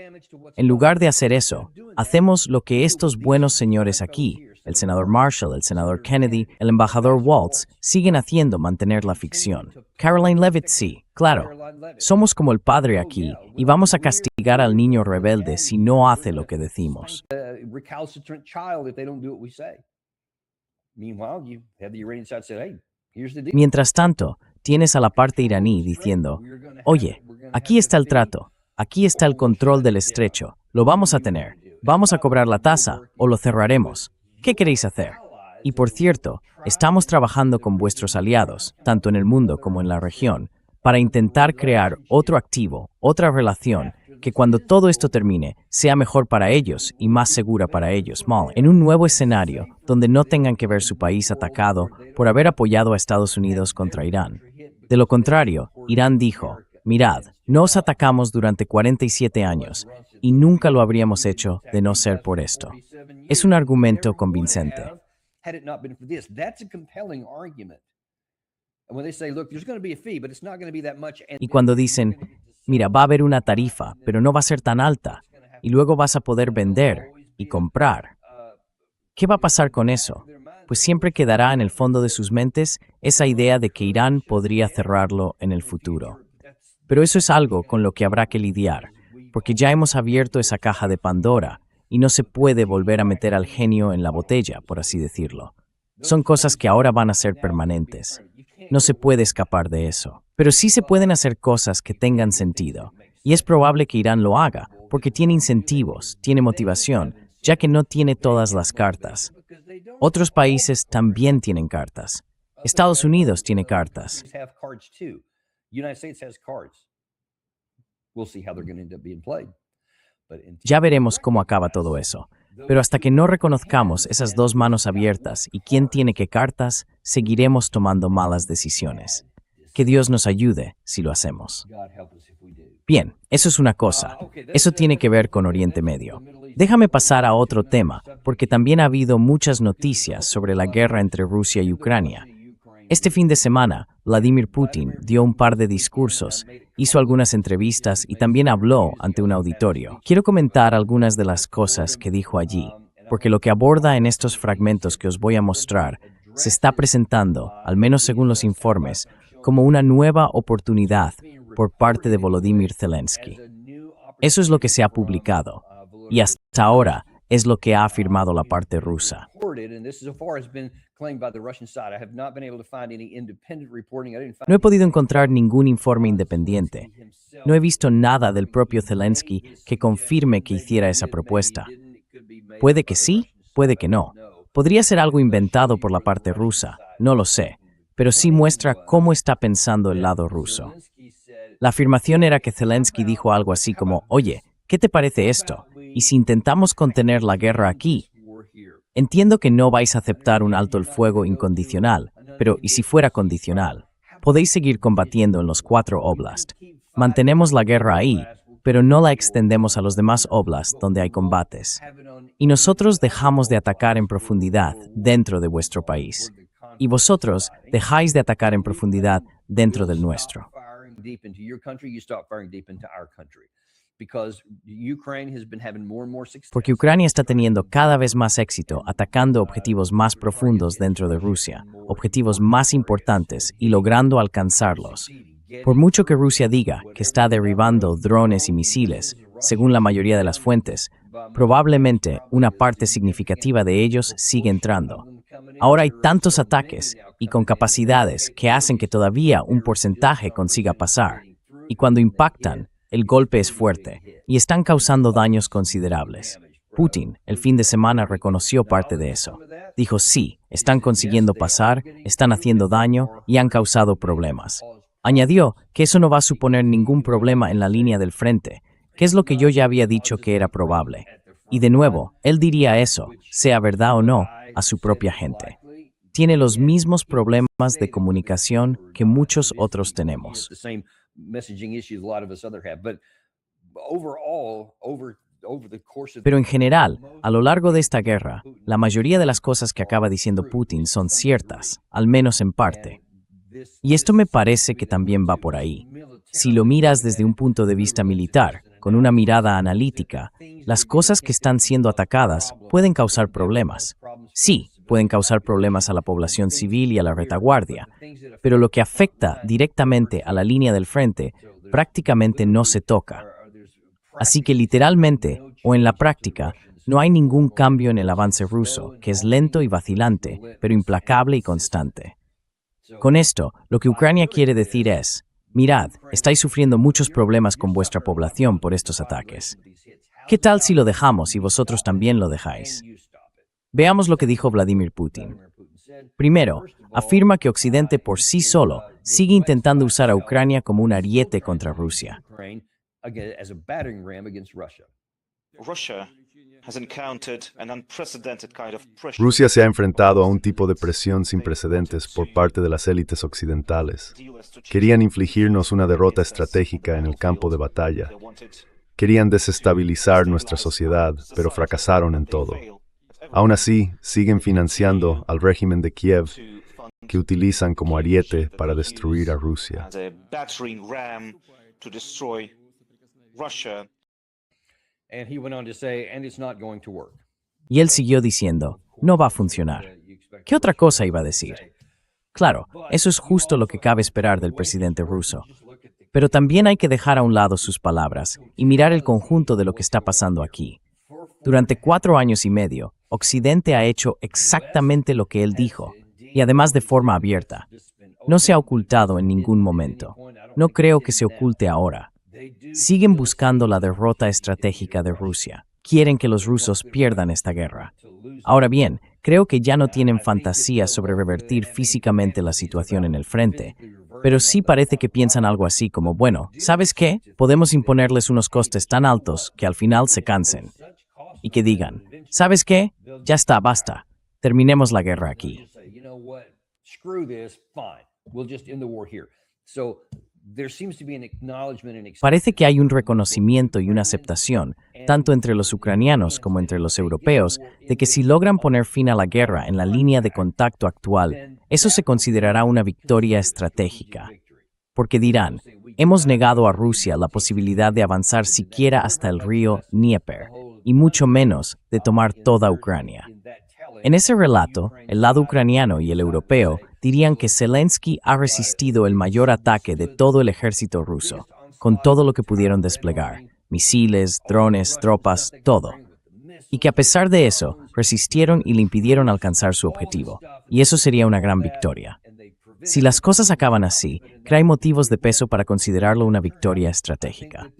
En lugar de hacer eso, hacemos lo que estos buenos señores aquí, el senador Marshall, el senador Kennedy, el embajador Waltz, siguen haciendo, mantener la ficción. Caroline Levitt sí, claro. Somos como el padre aquí y vamos a castigar al niño rebelde si no hace lo que decimos. Mientras tanto, tienes a la parte iraní diciendo, oye, aquí está el trato, aquí está el control del estrecho, lo vamos a tener, vamos a cobrar la tasa o lo cerraremos. ¿Qué queréis hacer? Y por cierto, estamos trabajando con vuestros aliados, tanto en el mundo como en la región, para intentar crear otro activo, otra relación, que cuando todo esto termine, sea mejor para ellos y más segura para ellos, en un nuevo escenario donde no tengan que ver su país atacado por haber apoyado a Estados Unidos contra Irán. De lo contrario, Irán dijo, mirad, no os atacamos durante 47 años y nunca lo habríamos hecho de no ser por esto. Es un argumento convincente. Y cuando dicen, mira, va a haber una tarifa, pero no va a ser tan alta, y luego vas a poder vender y comprar. ¿Qué va a pasar con eso? Pues siempre quedará en el fondo de sus mentes esa idea de que Irán podría cerrarlo en el futuro. Pero eso es algo con lo que habrá que lidiar, porque ya hemos abierto esa caja de Pandora y no se puede volver a meter al genio en la botella, por así decirlo. Son cosas que ahora van a ser permanentes. No se puede escapar de eso. Pero sí se pueden hacer cosas que tengan sentido, y es probable que Irán lo haga, porque tiene incentivos, tiene motivación, ya que no tiene todas las cartas. Otros países también tienen cartas. Estados Unidos tiene cartas. Ya veremos cómo acaba todo eso. Pero hasta que no reconozcamos esas dos manos abiertas y quién tiene qué cartas, seguiremos tomando malas decisiones. Que Dios nos ayude si lo hacemos. Bien, eso es una cosa. Eso tiene que ver con Oriente Medio. Déjame pasar a otro tema, porque también ha habido muchas noticias sobre la guerra entre Rusia y Ucrania. Este fin de semana, Vladimir Putin dio un par de discursos, hizo algunas entrevistas y también habló ante un auditorio. Quiero comentar algunas de las cosas que dijo allí, porque lo que aborda en estos fragmentos que os voy a mostrar se está presentando, al menos según los informes, como una nueva oportunidad por parte de Volodymyr Zelensky. Eso es lo que se ha publicado, y hasta ahora es lo que ha afirmado la parte rusa. No he podido encontrar ningún informe independiente. No he visto nada del propio Zelensky que confirme que hiciera esa propuesta. Puede que sí, puede que no. Podría ser algo inventado por la parte rusa, no lo sé, pero sí muestra cómo está pensando el lado ruso. La afirmación era que Zelensky dijo algo así como, oye, ¿qué te parece esto? ¿Y si intentamos contener la guerra aquí? Entiendo que no vais a aceptar un alto el fuego incondicional, pero ¿y si fuera condicional? Podéis seguir combatiendo en los 4 oblasts. Mantenemos la guerra ahí, pero no la extendemos a los demás oblasts donde hay combates. Y nosotros dejamos de atacar en profundidad dentro de vuestro país. Y vosotros dejáis de atacar en profundidad dentro del nuestro. Porque Ucrania está teniendo cada vez más éxito atacando objetivos más profundos dentro de Rusia, objetivos más importantes y logrando alcanzarlos. Por mucho que Rusia diga que está derribando drones y misiles, según la mayoría de las fuentes, probablemente una parte significativa de ellos sigue entrando. Ahora hay tantos ataques y con capacidades que hacen que todavía un porcentaje consiga pasar. Y cuando impactan, el golpe es fuerte y están causando daños considerables. Putin, el fin de semana, reconoció parte de eso. Dijo, sí, están consiguiendo pasar, están haciendo daño y han causado problemas. Añadió que eso no va a suponer ningún problema en la línea del frente, que es lo que yo ya había dicho que era probable. Y de nuevo, él diría eso, sea verdad o no, a su propia gente. Tiene los mismos problemas de comunicación que muchos otros tenemos. Pero en general, a lo largo de esta guerra, la mayoría de las cosas que acaba diciendo Putin son ciertas, al menos en parte. Y esto me parece que también va por ahí. Si lo miras desde un punto de vista militar, con una mirada analítica, las cosas que están siendo atacadas pueden causar problemas. Sí, pueden causar problemas a la población civil y a la retaguardia, pero lo que afecta directamente a la línea del frente prácticamente no se toca. Así que literalmente, o en la práctica, no hay ningún cambio en el avance ruso, que es lento y vacilante, pero implacable y constante. Con esto, lo que Ucrania quiere decir es, mirad, estáis sufriendo muchos problemas con vuestra población por estos ataques. ¿Qué tal si lo dejamos y vosotros también lo dejáis? Veamos lo que dijo Vladimir Putin. Primero, afirma que Occidente por sí solo sigue intentando usar a Ucrania como un ariete contra Rusia. Rusia se ha enfrentado a un tipo de presión sin precedentes por parte de las élites occidentales. Querían infligirnos una derrota estratégica en el campo de batalla. Querían desestabilizar nuestra sociedad, pero fracasaron en todo. Aún así, siguen financiando al régimen de Kiev, que utilizan como ariete para destruir a Rusia. Y él siguió diciendo, no va a funcionar. ¿Qué otra cosa iba a decir? Claro, eso es justo lo que cabe esperar del presidente ruso. Pero también hay que dejar a un lado sus palabras y mirar el conjunto de lo que está pasando aquí. Durante 4 años y medio, Occidente ha hecho exactamente lo que él dijo, y además de forma abierta. No se ha ocultado en ningún momento. No creo que se oculte ahora. Siguen buscando la derrota estratégica de Rusia. Quieren que los rusos pierdan esta guerra. Ahora bien, creo que ya no tienen fantasías sobre revertir físicamente la situación en el frente, pero sí parece que piensan algo así como, bueno, ¿sabes qué? Podemos imponerles unos costes tan altos que al final se cansen. Y que digan, ¿sabes qué? Ya está, basta. Terminemos la guerra aquí. Parece que hay un reconocimiento y una aceptación, tanto entre los ucranianos como entre los europeos, de que si logran poner fin a la guerra en la línea de contacto actual, eso se considerará una victoria estratégica. Porque dirán, hemos negado a Rusia la posibilidad de avanzar siquiera hasta el río Dnieper, y mucho menos de tomar toda Ucrania. En ese relato, el lado ucraniano y el europeo dirían que Zelensky ha resistido el mayor ataque de todo el ejército ruso, con todo lo que pudieron desplegar, misiles, drones, tropas, todo. Y que a pesar de eso, resistieron y le impidieron alcanzar su objetivo. Y eso sería una gran victoria. Si las cosas acaban así, hay motivos de peso para considerarlo una victoria estratégica.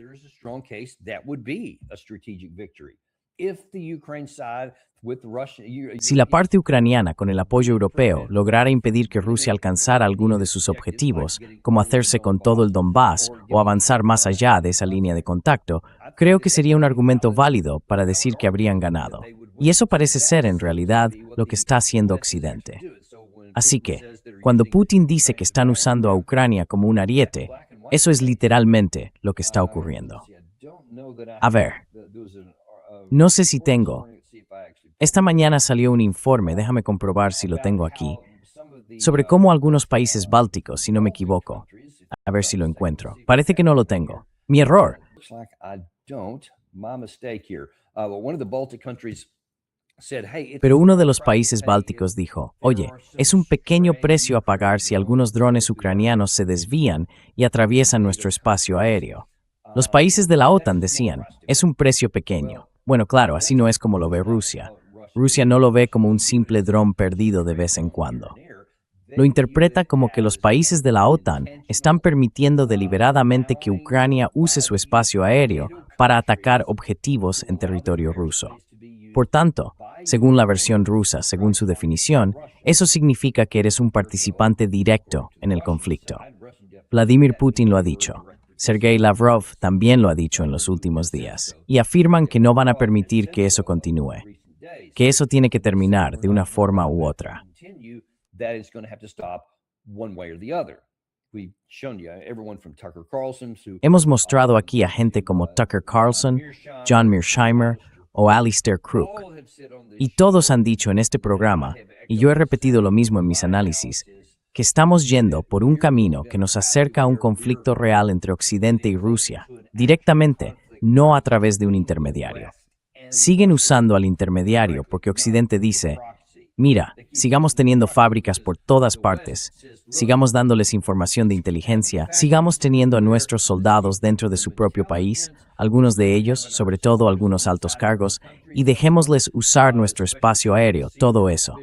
Si la parte ucraniana, con el apoyo europeo, lograra impedir que Rusia alcanzara alguno de sus objetivos, como hacerse con todo el Donbass o avanzar más allá de esa línea de contacto, creo que sería un argumento válido para decir que habrían ganado. Y eso parece ser, en realidad, lo que está haciendo Occidente. Así que, cuando Putin dice que están usando a Ucrania como un ariete, eso es literalmente lo que está ocurriendo. A ver, no sé si tengo. Esta mañana salió un informe, déjame comprobar si lo tengo aquí, sobre cómo algunos países bálticos, si no me equivoco. A ver si lo encuentro. Parece que no lo tengo. Mi error. Pero uno de los países bálticos dijo, oye, es un pequeño precio a pagar si algunos drones ucranianos se desvían y atraviesan nuestro espacio aéreo. Los países de la OTAN decían, es un precio pequeño. Bueno, claro, así no es como lo ve Rusia. Rusia no lo ve como un simple dron perdido de vez en cuando. Lo interpreta como que los países de la OTAN están permitiendo deliberadamente que Ucrania use su espacio aéreo para atacar objetivos en territorio ruso. Por tanto, según la versión rusa, según su definición, eso significa que eres un participante directo en el conflicto. Vladimir Putin lo ha dicho. Sergei Lavrov también lo ha dicho en los últimos días, y afirman que no van a permitir que eso continúe, que eso tiene que terminar de una forma u otra. Hemos mostrado aquí a gente como Tucker Carlson, John Mearsheimer o Alistair Crook, y todos han dicho en este programa, y yo he repetido lo mismo en mis análisis, que estamos yendo por un camino que nos acerca a un conflicto real entre Occidente y Rusia, directamente, no a través de un intermediario. Siguen usando al intermediario porque Occidente dice, mira, sigamos teniendo fábricas por todas partes, sigamos dándoles información de inteligencia, sigamos teniendo a nuestros soldados dentro de su propio país, algunos de ellos, sobre todo algunos altos cargos, y dejémosles usar nuestro espacio aéreo, todo eso.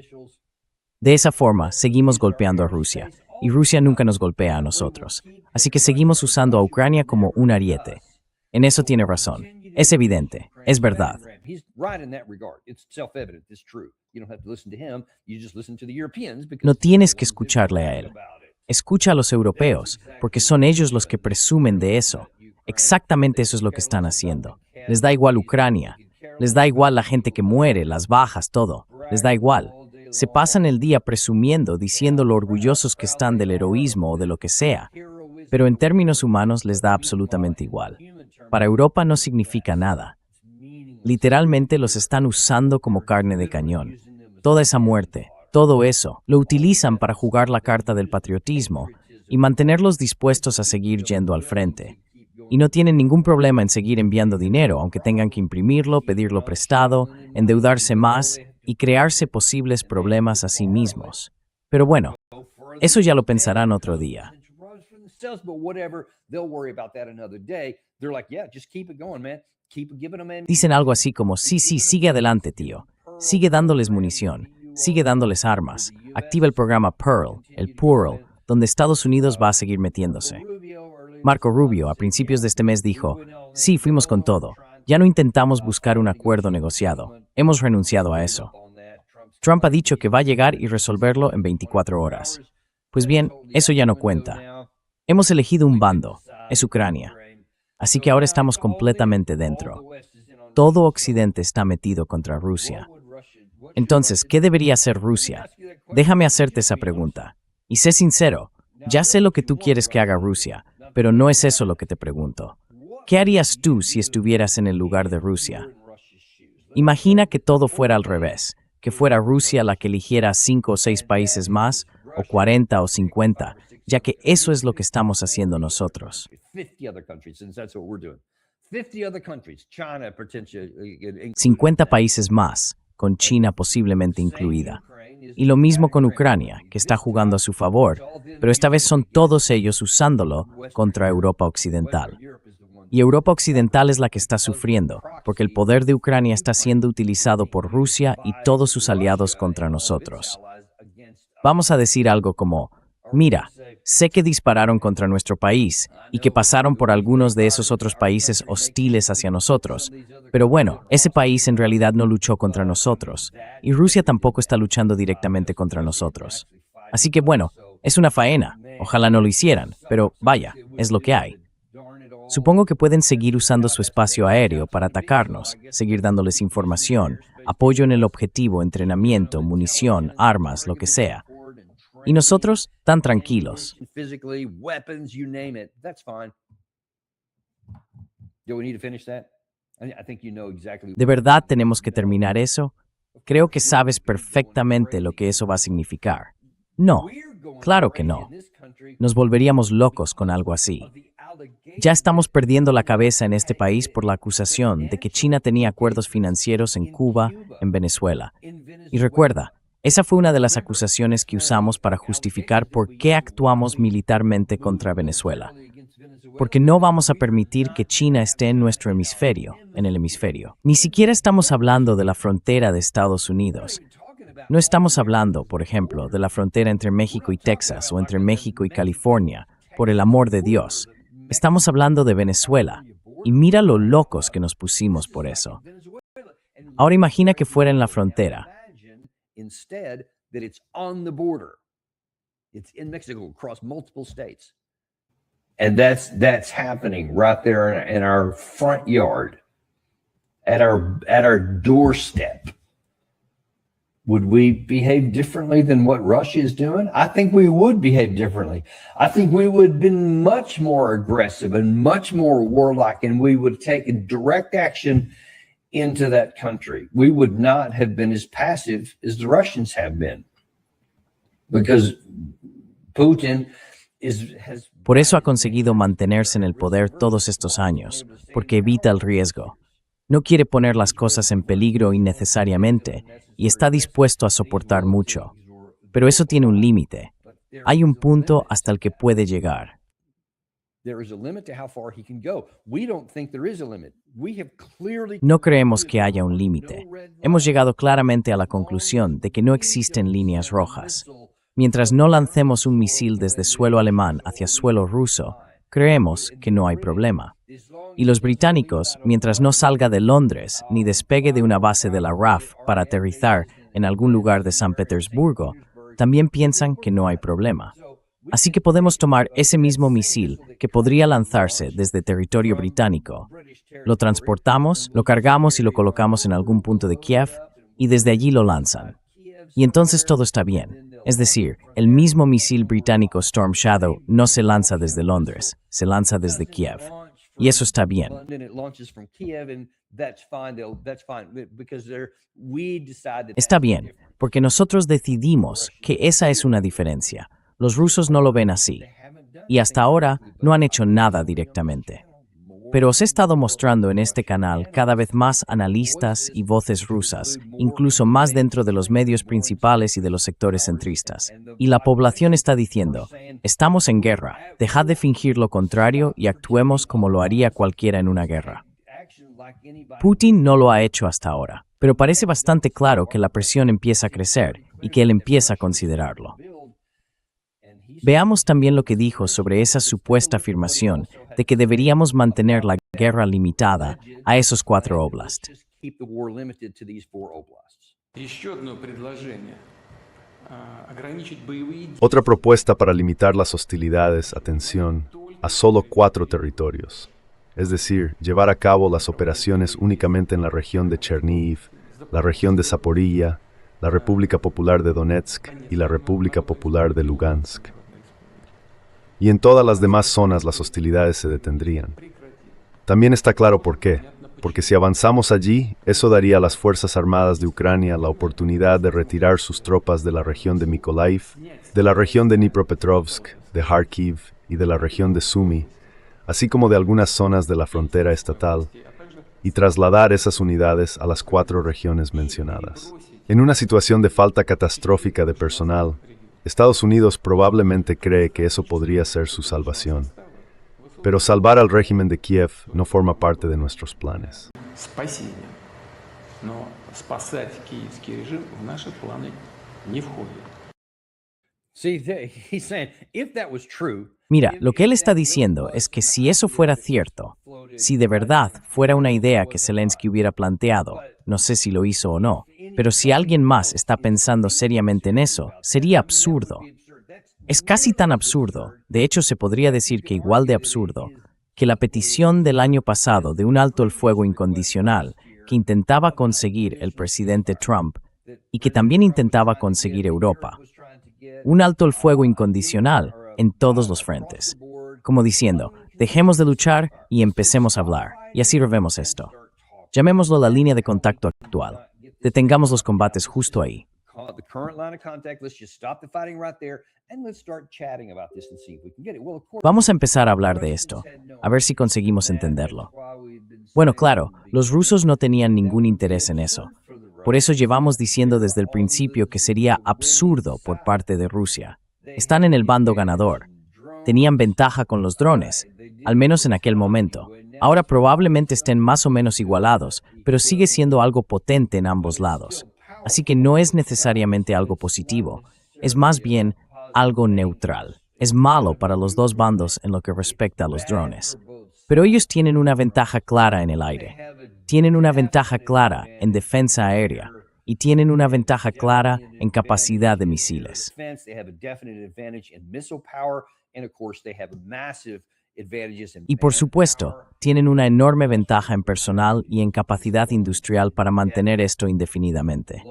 De esa forma, seguimos golpeando a Rusia, y Rusia nunca nos golpea a nosotros. Así que seguimos usando a Ucrania como un ariete. En eso tiene razón. Es evidente. Es verdad. No tienes que escucharle a él. Escucha a los europeos, porque son ellos los que presumen de eso. Exactamente eso es lo que están haciendo. Les da igual Ucrania. Les da igual la gente que muere, las bajas, todo. Les da igual. Se pasan el día presumiendo, diciendo lo orgullosos que están del heroísmo o de lo que sea, pero en términos humanos les da absolutamente igual. Para Europa no significa nada. Literalmente los están usando como carne de cañón. Toda esa muerte, todo eso, lo utilizan para jugar la carta del patriotismo y mantenerlos dispuestos a seguir yendo al frente. Y no tienen ningún problema en seguir enviando dinero, aunque tengan que imprimirlo, pedirlo prestado, endeudarse más y crearse posibles problemas a sí mismos. Pero bueno, eso ya lo pensarán otro día. Dicen algo así como, sí, sigue adelante, tío. Sigue dándoles munición, sigue dándoles armas. Activa el programa Pearl, el Pearl, donde Estados Unidos va a seguir metiéndose. Marco Rubio, a principios de este mes, dijo, sí, fuimos con todo. Ya no intentamos buscar un acuerdo negociado. Hemos renunciado a eso. Trump ha dicho que va a llegar y resolverlo en 24 horas. Pues bien, eso ya no cuenta. Hemos elegido un bando, es Ucrania. Así que ahora estamos completamente dentro. Todo Occidente está metido contra Rusia. Entonces, ¿qué debería hacer Rusia? Déjame hacerte esa pregunta. Y sé sincero, ya sé lo que tú quieres que haga Rusia, pero no es eso lo que te pregunto. ¿Qué harías tú si estuvieras en el lugar de Rusia? Imagina que todo fuera al revés, que fuera Rusia la que eligiera 5 o 6 países más, o 40 o 50, ya que eso es lo que estamos haciendo nosotros. 50 países más, con China posiblemente incluida. Y lo mismo con Ucrania, que está jugando a su favor, pero esta vez son todos ellos usándolo contra Europa Occidental. Y Europa Occidental es la que está sufriendo, porque el poder de Ucrania está siendo utilizado por Rusia y todos sus aliados contra nosotros. Vamos a decir algo como, mira, sé que dispararon contra nuestro país y que pasaron por algunos de esos otros países hostiles hacia nosotros, pero bueno, ese país en realidad no luchó contra nosotros, y Rusia tampoco está luchando directamente contra nosotros. Así que bueno, es una faena, ojalá no lo hicieran, pero vaya, es lo que hay. Supongo que pueden seguir usando su espacio aéreo para atacarnos, seguir dándoles información, apoyo en el objetivo, entrenamiento, munición, armas, lo que sea. Y nosotros, tan tranquilos. Physically, weapons, you name it. That's fine. Do we need to finish that? I think you know exactly. ¿De verdad tenemos que terminar eso? Creo que sabes perfectamente lo que eso va a significar. No, claro que no. Nos volveríamos locos con algo así. Ya estamos perdiendo la cabeza en este país por la acusación de que China tenía acuerdos financieros en Cuba, en Venezuela. Y recuerda, esa fue una de las acusaciones que usamos para justificar por qué actuamos militarmente contra Venezuela. Porque no vamos a permitir que China esté en nuestro hemisferio, en el hemisferio. Ni siquiera estamos hablando de la frontera de Estados Unidos. No estamos hablando, por ejemplo, de la frontera entre México y Texas o entre México y California, por el amor de Dios. Estamos hablando de Venezuela. Y mira lo locos que nos pusimos por eso. Ahora imagina que fuera en la frontera. Instead, that it's on the border. It's in Mexico across multiple states. And that's happening right there in our front yard, at our doorstep. Would we behave differently than what Russia is doing? I think we would behave differently. I think we would have been much more aggressive and much more warlike, and we would take direct action into that country. We would not have been as passive as the Russians have been. Because Putin has... Por eso ha conseguido mantenerse en el poder todos estos años, porque evita el riesgo. No quiere poner las cosas en peligro innecesariamente y está dispuesto a soportar mucho. Pero eso tiene un límite. Hay un punto hasta el que puede llegar. No creemos que haya un límite. Hemos llegado claramente a la conclusión de que no existen líneas rojas. Mientras no lancemos un misil desde suelo alemán hacia suelo ruso, creemos que no hay problema. Y los británicos, mientras no salga de Londres ni despegue de una base de la RAF para aterrizar en algún lugar de San Petersburgo, también piensan que no hay problema. Así que podemos tomar ese mismo misil que podría lanzarse desde territorio británico. Lo transportamos, lo cargamos y lo colocamos en algún punto de Kiev y desde allí lo lanzan. Y entonces todo está bien. Es decir, el mismo misil británico Storm Shadow no se lanza desde Londres, se lanza desde Kiev. Y eso está bien. Está bien, porque nosotros decidimos que esa es una diferencia. Los rusos no lo ven así. Y hasta ahora no han hecho nada directamente. Pero os he estado mostrando en este canal cada vez más analistas y voces rusas, incluso más dentro de los medios principales y de los sectores centristas. Y la población está diciendo, estamos en guerra, dejad de fingir lo contrario y actuemos como lo haría cualquiera en una guerra. Putin no lo ha hecho hasta ahora, pero parece bastante claro que la presión empieza a crecer y que él empieza a considerarlo. Veamos también lo que dijo sobre esa supuesta afirmación de que deberíamos mantener la guerra limitada a esos 4 oblasts. Otra propuesta para limitar las hostilidades, atención, a solo 4 territorios. Es decir, llevar a cabo las operaciones únicamente en la región de Chernihiv, la región de Zaporilla, la República Popular de Donetsk y la República Popular de Lugansk. Y en todas las demás zonas las hostilidades se detendrían. También está claro por qué. Porque si avanzamos allí, eso daría a las Fuerzas Armadas de Ucrania la oportunidad de retirar sus tropas de la región de Mykolaiv, de la región de Dnipropetrovsk, de Kharkiv y de la región de Sumy, así como de algunas zonas de la frontera estatal. y trasladar esas unidades a las 4 regiones mencionadas. En una situación de falta catastrófica de personal, Estados Unidos probablemente cree que eso podría ser su salvación. Pero salvar al régimen de Kiev no forma parte de nuestros planes. Спасение. Но спасать киевский режим в наши планы не входит. See, he's saying if that was true, Mira, lo que él está diciendo es que si eso fuera cierto, si de verdad fuera una idea que Zelensky hubiera planteado, no sé si lo hizo o no, pero si alguien más está pensando seriamente en eso, sería absurdo. Es casi tan absurdo, de hecho se podría decir que igual de absurdo, que la petición del año pasado de un alto el fuego incondicional que intentaba conseguir el presidente Trump y que también intentaba conseguir Europa. Un alto el fuego incondicional en todos los frentes. Como diciendo, dejemos de luchar y empecemos a hablar. Y así revemos esto. Llamémoslo la línea de contacto actual. Detengamos los combates justo ahí. call it the current line of contact. Let's just stop the fighting right there and let's start chatting about this and see if we can get it. Well, of course, Vamos a empezar a hablar de esto, a ver si conseguimos entenderlo. Bueno, claro, los rusos no tenían ningún interés en eso. Por eso llevamos diciendo desde el principio que sería absurdo por parte de Rusia. Están en el bando ganador. Tenían ventaja con los drones, al menos en aquel momento. Ahora probablemente estén más o menos igualados, pero sigue siendo algo potente en ambos lados. Así que no es necesariamente algo positivo, es más bien algo neutral. Es malo para los dos bandos en lo que respecta a los drones. Pero ellos tienen una ventaja clara en el aire. Tienen una ventaja clara en defensa aérea. Y tienen una ventaja clara en capacidad de misiles. Y por supuesto, tienen una enorme ventaja en personal y en capacidad industrial para mantener esto indefinidamente.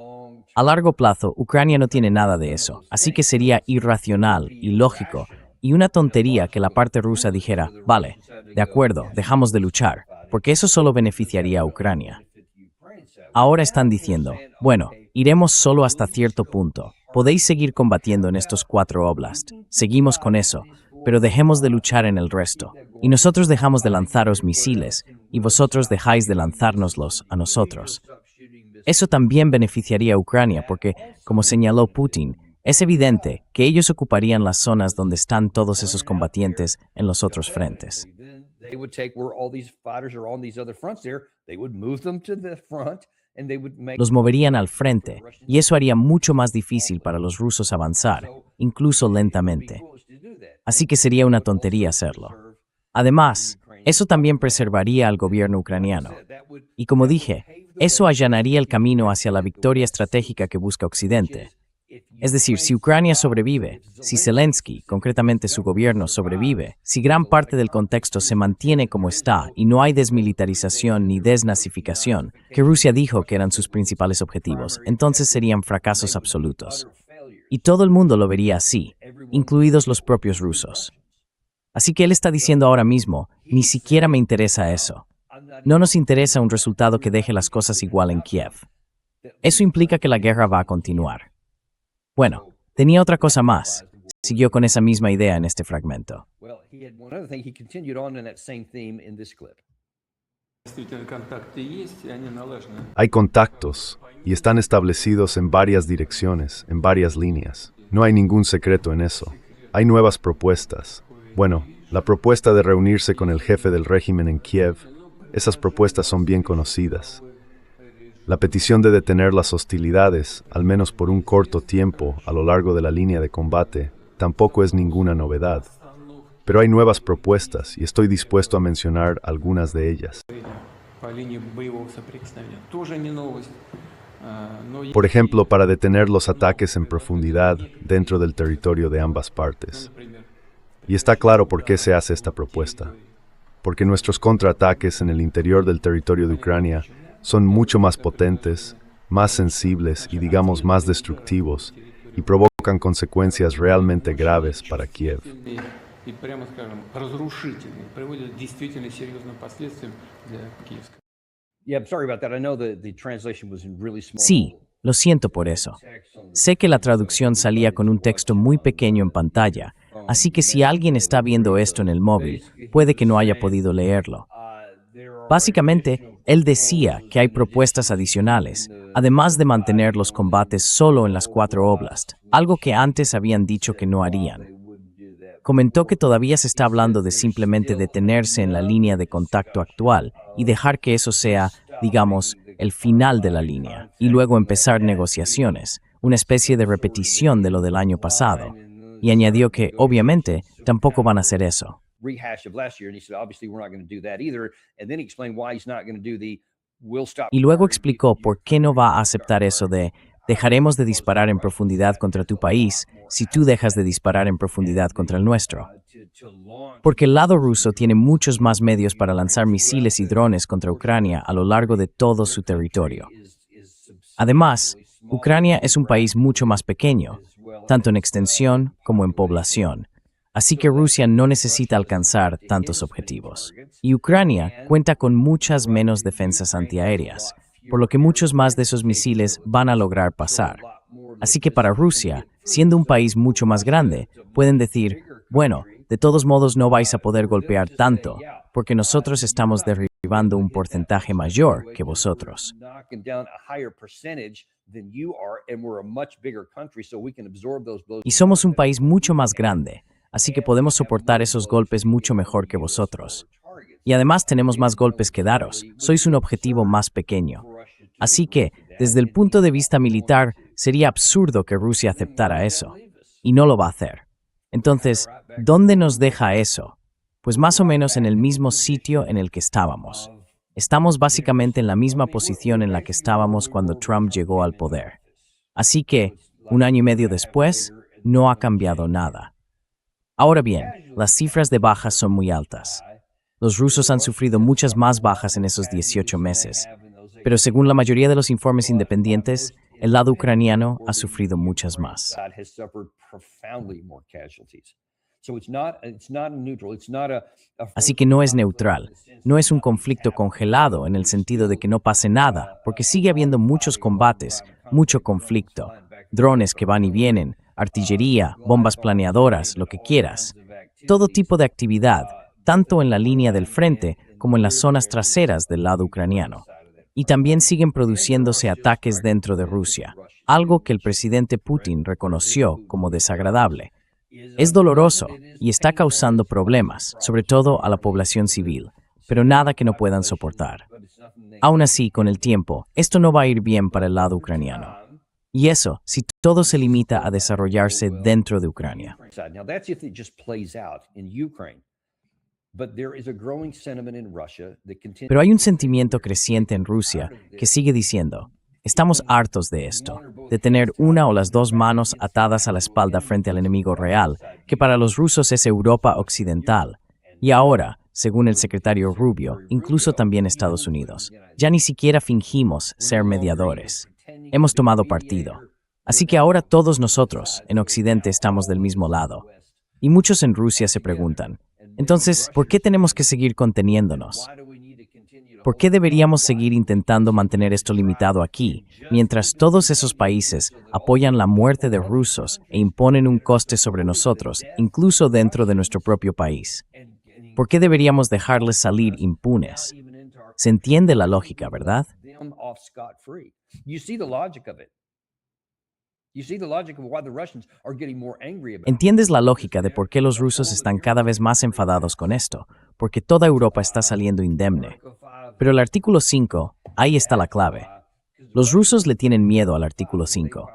A largo plazo, Ucrania no tiene nada de eso, así que sería irracional, ilógico y una tontería que la parte rusa dijera, vale, de acuerdo, dejamos de luchar, porque eso solo beneficiaría a Ucrania. Ahora están diciendo, bueno, iremos solo hasta cierto punto. Podéis seguir combatiendo en estos 4 oblasts. Seguimos con eso, pero dejemos de luchar en el resto. Y nosotros dejamos de lanzaros misiles, y vosotros dejáis de lanzárnoslos a nosotros. Eso también beneficiaría a Ucrania porque, como señaló Putin, es evidente que ellos ocuparían las zonas donde están todos esos combatientes en los otros frentes. Los moverían al frente, y eso haría mucho más difícil para los rusos avanzar, incluso lentamente. Así que sería una tontería hacerlo. Además, eso también preservaría al gobierno ucraniano. Y como dije, eso allanaría el camino hacia la victoria estratégica que busca Occidente. Es decir, si Ucrania sobrevive, si Zelensky, concretamente su gobierno, sobrevive, si gran parte del contexto se mantiene como está y no hay desmilitarización ni desnazificación, que Rusia dijo que eran sus principales objetivos, entonces serían fracasos absolutos. Y todo el mundo lo vería así, incluidos los propios rusos. Así que él está diciendo ahora mismo, ni siquiera me interesa eso. No nos interesa un resultado que deje las cosas igual en Kiev. Eso implica que la guerra va a continuar. Bueno, tenía otra cosa más. Siguió con esa misma idea en este fragmento. Hay contactos y están establecidos en varias direcciones, en varias líneas. No hay ningún secreto en eso. Hay nuevas propuestas. Bueno, la propuesta de reunirse con el jefe del régimen en Kiev, esas propuestas son bien conocidas. La petición de detener las hostilidades, al menos por un corto tiempo a lo largo de la línea de combate, tampoco es ninguna novedad. Pero hay nuevas propuestas y estoy dispuesto a mencionar algunas de ellas. Por ejemplo, para detener los ataques en profundidad dentro del territorio de ambas partes. Y está claro por qué se hace esta propuesta. Porque nuestros contraataques en el interior del territorio de Ucrania son mucho más potentes, más sensibles y digamos más destructivos, y provocan consecuencias realmente graves para Kiev. Sí, lo siento por eso. Sé que la traducción salía con un texto muy pequeño en pantalla, así que si alguien está viendo esto en el móvil, puede que no haya podido leerlo. Básicamente, él decía que hay propuestas adicionales, además de mantener los combates solo en las 4 oblasts, algo que antes habían dicho que no harían. Comentó que todavía se está hablando de simplemente detenerse en la línea de contacto actual y dejar que eso sea, digamos, el final de la línea, y luego empezar negociaciones, una especie de repetición de lo del año pasado. Y añadió que, obviamente, tampoco van a hacer eso. Y luego explicó por qué no va a aceptar eso de dejaremos de disparar en profundidad contra tu país si tú dejas de disparar en profundidad contra el nuestro. Porque el lado ruso tiene muchos más medios para lanzar misiles y drones contra Ucrania a lo largo de todo su territorio. Además, Ucrania es un país mucho más pequeño, tanto en extensión como en población. Así que Rusia no necesita alcanzar tantos objetivos. Y Ucrania cuenta con muchas menos defensas antiaéreas, por lo que muchos más de esos misiles van a lograr pasar. Así que para Rusia, siendo un país mucho más grande, pueden decir, bueno, de todos modos no vais a poder golpear tanto, porque nosotros estamos derribando un porcentaje mayor que vosotros. Y somos un país mucho más grande, así que podemos soportar esos golpes mucho mejor que vosotros. Y además tenemos más golpes que daros, sois un objetivo más pequeño. Así que, desde el punto de vista militar, sería absurdo que Rusia aceptara eso. Y no lo va a hacer. Entonces, ¿dónde nos deja eso? Pues más o menos en el mismo sitio en el que estábamos. Estamos básicamente en la misma posición en la que estábamos cuando Trump llegó al poder. Así que, 1 año y medio después, no ha cambiado nada. Ahora bien, las cifras de bajas son muy altas. Los rusos han sufrido muchas más bajas en esos 18 meses, pero según la mayoría de los informes independientes, el lado ucraniano ha sufrido muchas más. Así que no es neutral, no es un conflicto congelado en el sentido de que no pase nada, porque sigue habiendo muchos combates, mucho conflicto, drones que van y vienen, artillería, bombas planeadoras, lo que quieras. Todo tipo de actividad, tanto en la línea del frente como en las zonas traseras del lado ucraniano. Y también siguen produciéndose ataques dentro de Rusia, algo que el presidente Putin reconoció como desagradable. Es doloroso y está causando problemas, sobre todo a la población civil, pero nada que no puedan soportar. Aún así, con el tiempo, esto no va a ir bien para el lado ucraniano. Y eso, si todo se limita a desarrollarse dentro de Ucrania. Pero hay un sentimiento creciente en Rusia que sigue diciendo, estamos hartos de esto, de tener una o las dos manos atadas a la espalda frente al enemigo real, que para los rusos es Europa Occidental. Y ahora, según el secretario Rubio, incluso también Estados Unidos, ya ni siquiera fingimos ser mediadores. Hemos tomado partido. Así que ahora todos nosotros, en Occidente, estamos del mismo lado. Y muchos en Rusia se preguntan, entonces, ¿por qué tenemos que seguir conteniéndonos? ¿Por qué deberíamos seguir intentando mantener esto limitado aquí, mientras todos esos países apoyan la muerte de rusos e imponen un coste sobre nosotros, incluso dentro de nuestro propio país? ¿Por qué deberíamos dejarles salir impunes? Se entiende la lógica, ¿verdad? ¿Entiendes la lógica de por qué los rusos están cada vez más enfadados con esto? Porque toda Europa está saliendo indemne. Pero el artículo 5, ahí está la clave. Los rusos le tienen miedo al artículo 5.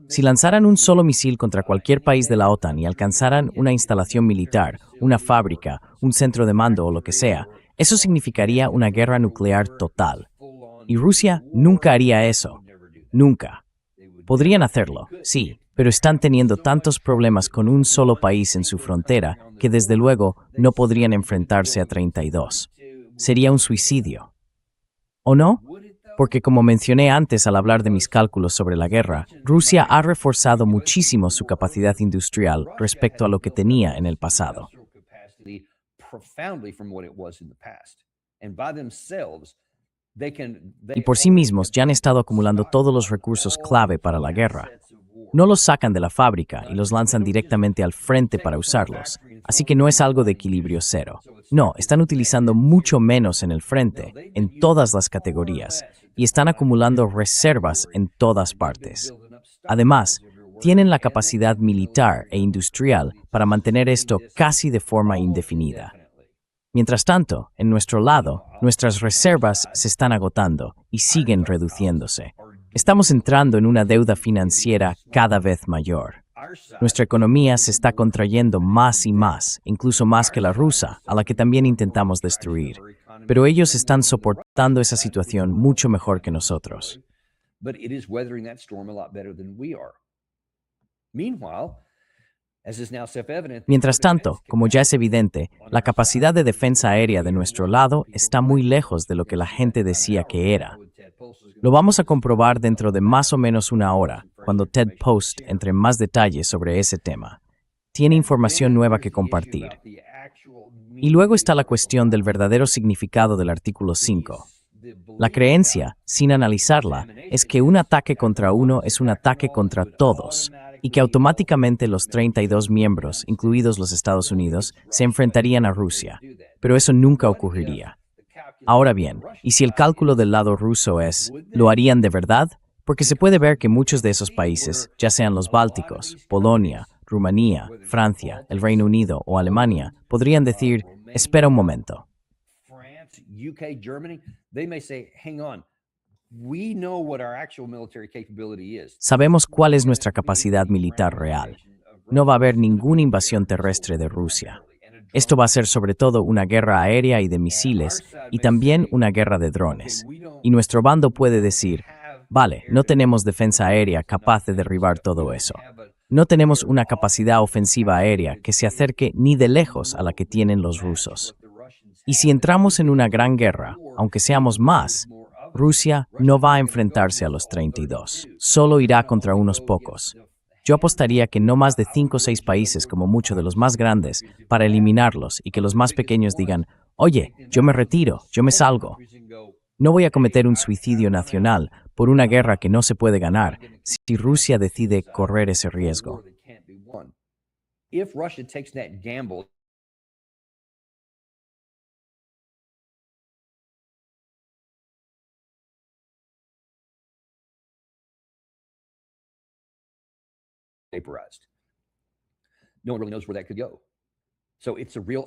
Si lanzaran un solo misil contra cualquier país de la OTAN y alcanzaran una instalación militar, una fábrica, un centro de mando o lo que sea, eso significaría una guerra nuclear total. Y Rusia nunca haría eso. Nunca. Podrían hacerlo, sí, pero están teniendo tantos problemas con un solo país en su frontera que desde luego no podrían enfrentarse a 32. Sería un suicidio. ¿O no? Porque como mencioné antes al hablar de mis cálculos sobre la guerra, Rusia ha reforzado muchísimo su capacidad industrial respecto a lo que tenía en el pasado. Y por sí mismos ya han estado acumulando todos los recursos clave para la guerra. No los sacan de la fábrica y los lanzan directamente al frente para usarlos, así que no es algo de equilibrio cero. No, están utilizando mucho menos en el frente, en todas las categorías, y están acumulando reservas en todas partes. Además, tienen la capacidad militar e industrial para mantener esto casi de forma indefinida. Mientras tanto, en nuestro lado, nuestras reservas se están agotando y siguen reduciéndose. Estamos entrando en una deuda financiera cada vez mayor. Nuestra economía se está contrayendo más y más, incluso más que la rusa, a la que también intentamos destruir. Pero ellos están soportando esa situación mucho mejor que nosotros. Mientras tanto, como ya es evidente, la capacidad de defensa aérea de nuestro lado está muy lejos de lo que la gente decía que era. Lo vamos a comprobar dentro de más o menos una hora, cuando Ted Post entre en más detalles sobre ese tema. Tiene información nueva que compartir. Y luego está la cuestión del verdadero significado del artículo 5. La creencia, sin analizarla, es que un ataque contra uno es un ataque contra todos, y que automáticamente los 32 miembros, incluidos los Estados Unidos, se enfrentarían a Rusia. Pero eso nunca ocurriría. Ahora bien, ¿y si el cálculo del lado ruso es, ¿lo harían de verdad? Porque se puede ver que muchos de esos países, ya sean los Bálticos, Polonia, Rumanía, Francia, el Reino Unido o Alemania, podrían decir, espera un momento. Sabemos cuál es nuestra capacidad militar real. No va a haber ninguna invasión terrestre de Rusia. Esto va a ser sobre todo una guerra aérea y de misiles, y también una guerra de drones. Y nuestro bando puede decir, vale, no tenemos defensa aérea capaz de derribar todo eso. No tenemos una capacidad ofensiva aérea que se acerque ni de lejos a la que tienen los rusos. Y si entramos en una gran guerra, aunque seamos más, Rusia no va a enfrentarse a los 32. Solo irá contra unos pocos. Yo apostaría que no más de 5 o 6 países, como mucho de los más grandes, para eliminarlos y que los más pequeños digan, oye, yo me retiro, yo me salgo. No voy a cometer un suicidio nacional por una guerra que no se puede ganar si Rusia decide correr ese riesgo.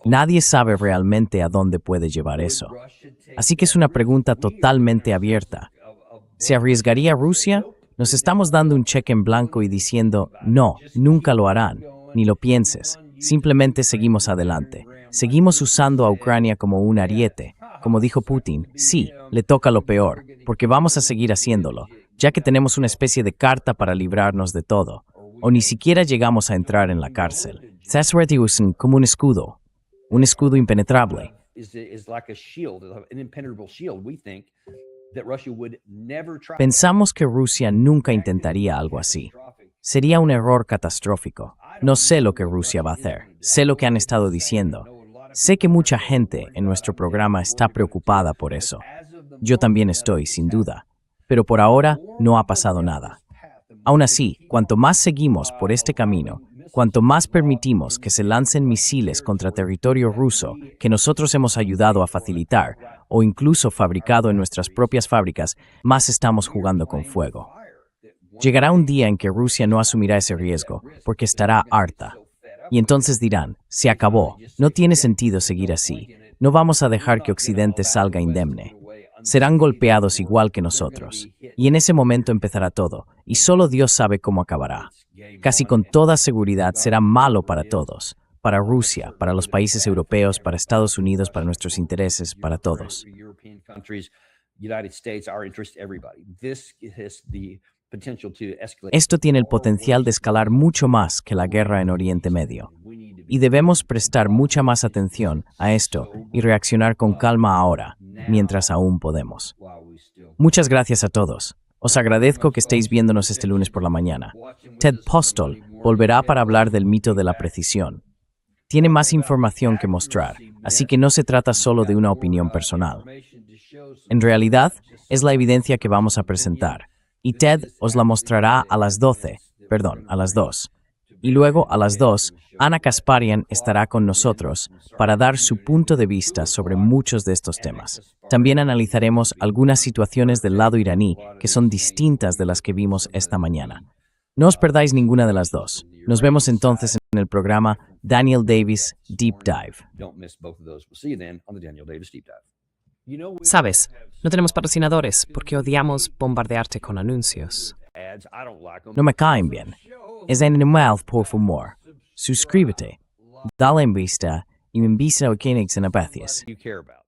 Nadie sabe realmente a dónde puede llevar eso. Así que es una pregunta totalmente abierta. ¿Se arriesgaría Rusia? Nos estamos dando un cheque en blanco y diciendo, no, nunca lo harán, ni lo pienses. Simplemente seguimos adelante. Seguimos usando a Ucrania como un ariete. Como dijo Putin, sí, le toca lo peor, porque vamos a seguir haciéndolo, ya que tenemos una especie de carta para librarnos de todo. O ni siquiera llegamos a entrar en la cárcel. Se usan como un escudo impenetrable. Pensamos que Rusia nunca intentaría algo así. Sería un error catastrófico. No sé lo que Rusia va a hacer. Sé lo que han estado diciendo. Sé que mucha gente en nuestro programa está preocupada por eso. Yo también estoy, sin duda. Pero por ahora no ha pasado nada. Aún así, cuanto más seguimos por este camino, cuanto más permitimos que se lancen misiles contra territorio ruso que nosotros hemos ayudado a facilitar o incluso fabricado en nuestras propias fábricas, más estamos jugando con fuego. Llegará un día en que Rusia no asumirá ese riesgo porque estará harta. Y entonces dirán, se acabó, no tiene sentido seguir así, no vamos a dejar que Occidente salga indemne. Serán golpeados igual que nosotros. Y en ese momento empezará todo, y solo Dios sabe cómo acabará. Casi con toda seguridad será malo para todos, para Rusia, para los países europeos, para Estados Unidos, para nuestros intereses, para todos. Esto tiene el potencial de escalar mucho más que la guerra en Oriente Medio. Y debemos prestar mucha más atención a esto y reaccionar con calma ahora, mientras aún podemos. Muchas gracias a todos. Os agradezco que estéis viéndonos este lunes por la mañana. Ted Postol volverá para hablar del mito de la precisión. Tiene más información que mostrar, así que no se trata solo de una opinión personal. En realidad, es la evidencia que vamos a presentar, y Ted os la mostrará a las 12, a las 2. Y luego a las 2, Ana Kasparian estará con nosotros para dar su punto de vista sobre muchos de estos temas. También analizaremos algunas situaciones del lado iraní que son distintas de las que vimos esta mañana. No os perdáis ninguna de las dos. Nos vemos entonces en el programa Daniel Davis Deep Dive. Don't miss both of those. We'll see you then on the Daniel Davis Deep Dive. Sabes, no tenemos patrocinadores porque odiamos bombardearte con anuncios. Ads, I don't like them. No me caen bien. Es animal por favor. Suscríbete, dale en vista y me envisa a quienes en apacias. You care about.